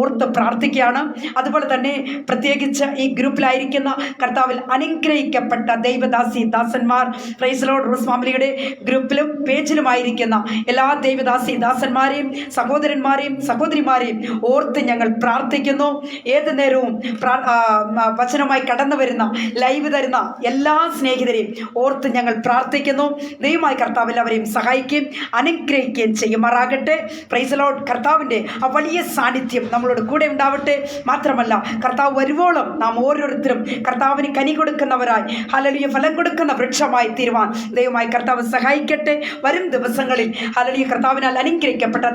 ഓർത്ത് പ്രാർത്ഥിക്കുകയാണ്. അതുപോലെ തന്നെ പ്രത്യേകിച്ച് ഈ ഗ്രൂപ്പിലായിരിക്കുന്ന കർത്താവിൽ അനുഗ്രഹിക്കപ്പെട്ട ദാസന്മാർ, പ്രൈസ് ദി ലോർഡ്, റോസ് ഫാമിലിയുടെ ഗ്രൂപ്പിലും പേജിലുമായിരിക്കുന്ന എല്ലാ ദാസന്മാരെയും സഹോദരന്മാരെയും സഹോദരിമാരെയും ഓർത്ത് ഞങ്ങൾ പ്രാർത്ഥിക്കുന്നു. ഏത് നേരവും വചനമായി കടന്നു വരുന്ന ലൈവ് തരുന്ന എല്ലാ സ്നേഹിതരെയും ഓർത്ത് ഞങ്ങൾ പ്രാർത്ഥിക്കുന്നു. ദൈവമായി കർത്താവ് എല്ലാവരെയും സഹായിക്കുകയും അനുഗ്രഹിക്കുകയും ചെയ്യുമാറാകട്ടെ. Price the Lord. കർത്താവിൻ്റെ ആ വലിയ സാന്നിധ്യം നമ്മളോട് കൂടെ ഉണ്ടാവട്ടെ. മാത്രമല്ല, കർത്താവ് വരുവോളം നാം ഓരോരുത്തരും കർത്താവിന് കനി കൊടുക്കുന്നവരായി, ഹല്ലേലൂയ, ഫലം കൊടുക്കുന്ന വൃക്ഷമായി തീരുവാൻ ദൈവമായി കർത്താവ് സഹായിക്കട്ടെ. വരും ദിവസങ്ങളിൽ ഹല്ലേലൂയ, കർത്താവിനാൽ അനുഗ്രഹിക്കപ്പെട്ട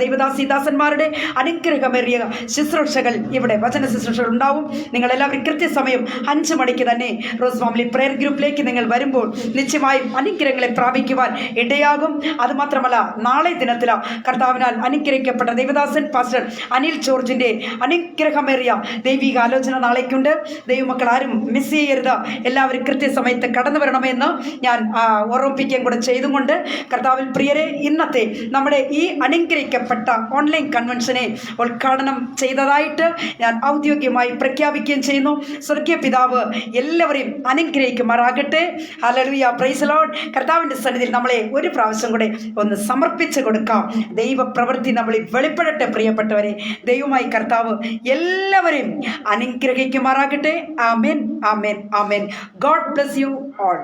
ദാസന്മാരുടെ അനുഗ്രഹമേറിയ ശുശ്രൂഷകൾ, ഇവിടെ വചന ശുശ്രൂഷകൾ ഉണ്ടാവും. നിങ്ങളെല്ലാവരും കൃത്യസമയം 5 മണിക്ക് തന്നെ റോസ് ഫാമിലി പ്രയർ ഗ്രൂപ്പിലേക്ക് നിങ്ങൾ വരുമ്പോൾ നിശ്ചയമായും അനുഗ്രഹങ്ങളെ പ്രാപിക്കുവാൻ ഇടയാകും. അതുമാത്രമല്ല, നാളെ ദിനത്തിൽ കർത്താവിനാൽ അനുഗ്രഹിക്കപ്പെട്ട ദൈവദാസൻ പാസ്റ്റർ അനിൽ ജോർജിൻ്റെ അനുഗ്രഹമേറിയ ദൈവിക ആലോചന നാളേക്കുണ്ട്. ദൈവമക്കൾ ആരും മിസ് ചെയ്യരുത്. എല്ലാവരും കൃത്യസമയത്ത് കടന്നു വരണമെന്ന് ഞാൻ ഓർമ്മിപ്പിക്കുകയും കൂടെ ചെയ്തുകൊണ്ട്, കർത്താവിൽ പ്രിയരെ, ഇന്നത്തെ നമ്മുടെ ഈ അനുഗ്രഹിക്കപ്പെട്ട ഓൺലൈൻ കൺവെൻഷനെ ഉദ്ഘാടനം ചെയ്തതായിട്ട് ഞാൻ ഔദ്യോഗികമായി പ്രഖ്യാപിക്കുകയും ചെയ്യുന്നു. സ്വർഗീയ പിതാവ് എല്ലാവരെയും അനുഗ്രഹിക്കുമാറാകട്ടെ. Hallelujah, praise the Lord. കർത്താവിൻ്റെ സന്നിധിയിൽ നമ്മളെ ഒരു പ്രാവശ്യം കൂടെ ഒന്ന് സമർപ്പിച്ച് കൊടുക്കാം. ദൈവപ്രവൃത്തി നമ്മളിൽ വെളിപ്പെടട്ടെ. പ്രിയപ്പെട്ടവരെ, ദൈവമായി കർത്താവ് എല്ലാവരെയും അനുഗ്രഹിക്കുമാറാകട്ടെ. ആമേൻ, ആമേൻ, ആമേൻ. God bless you all.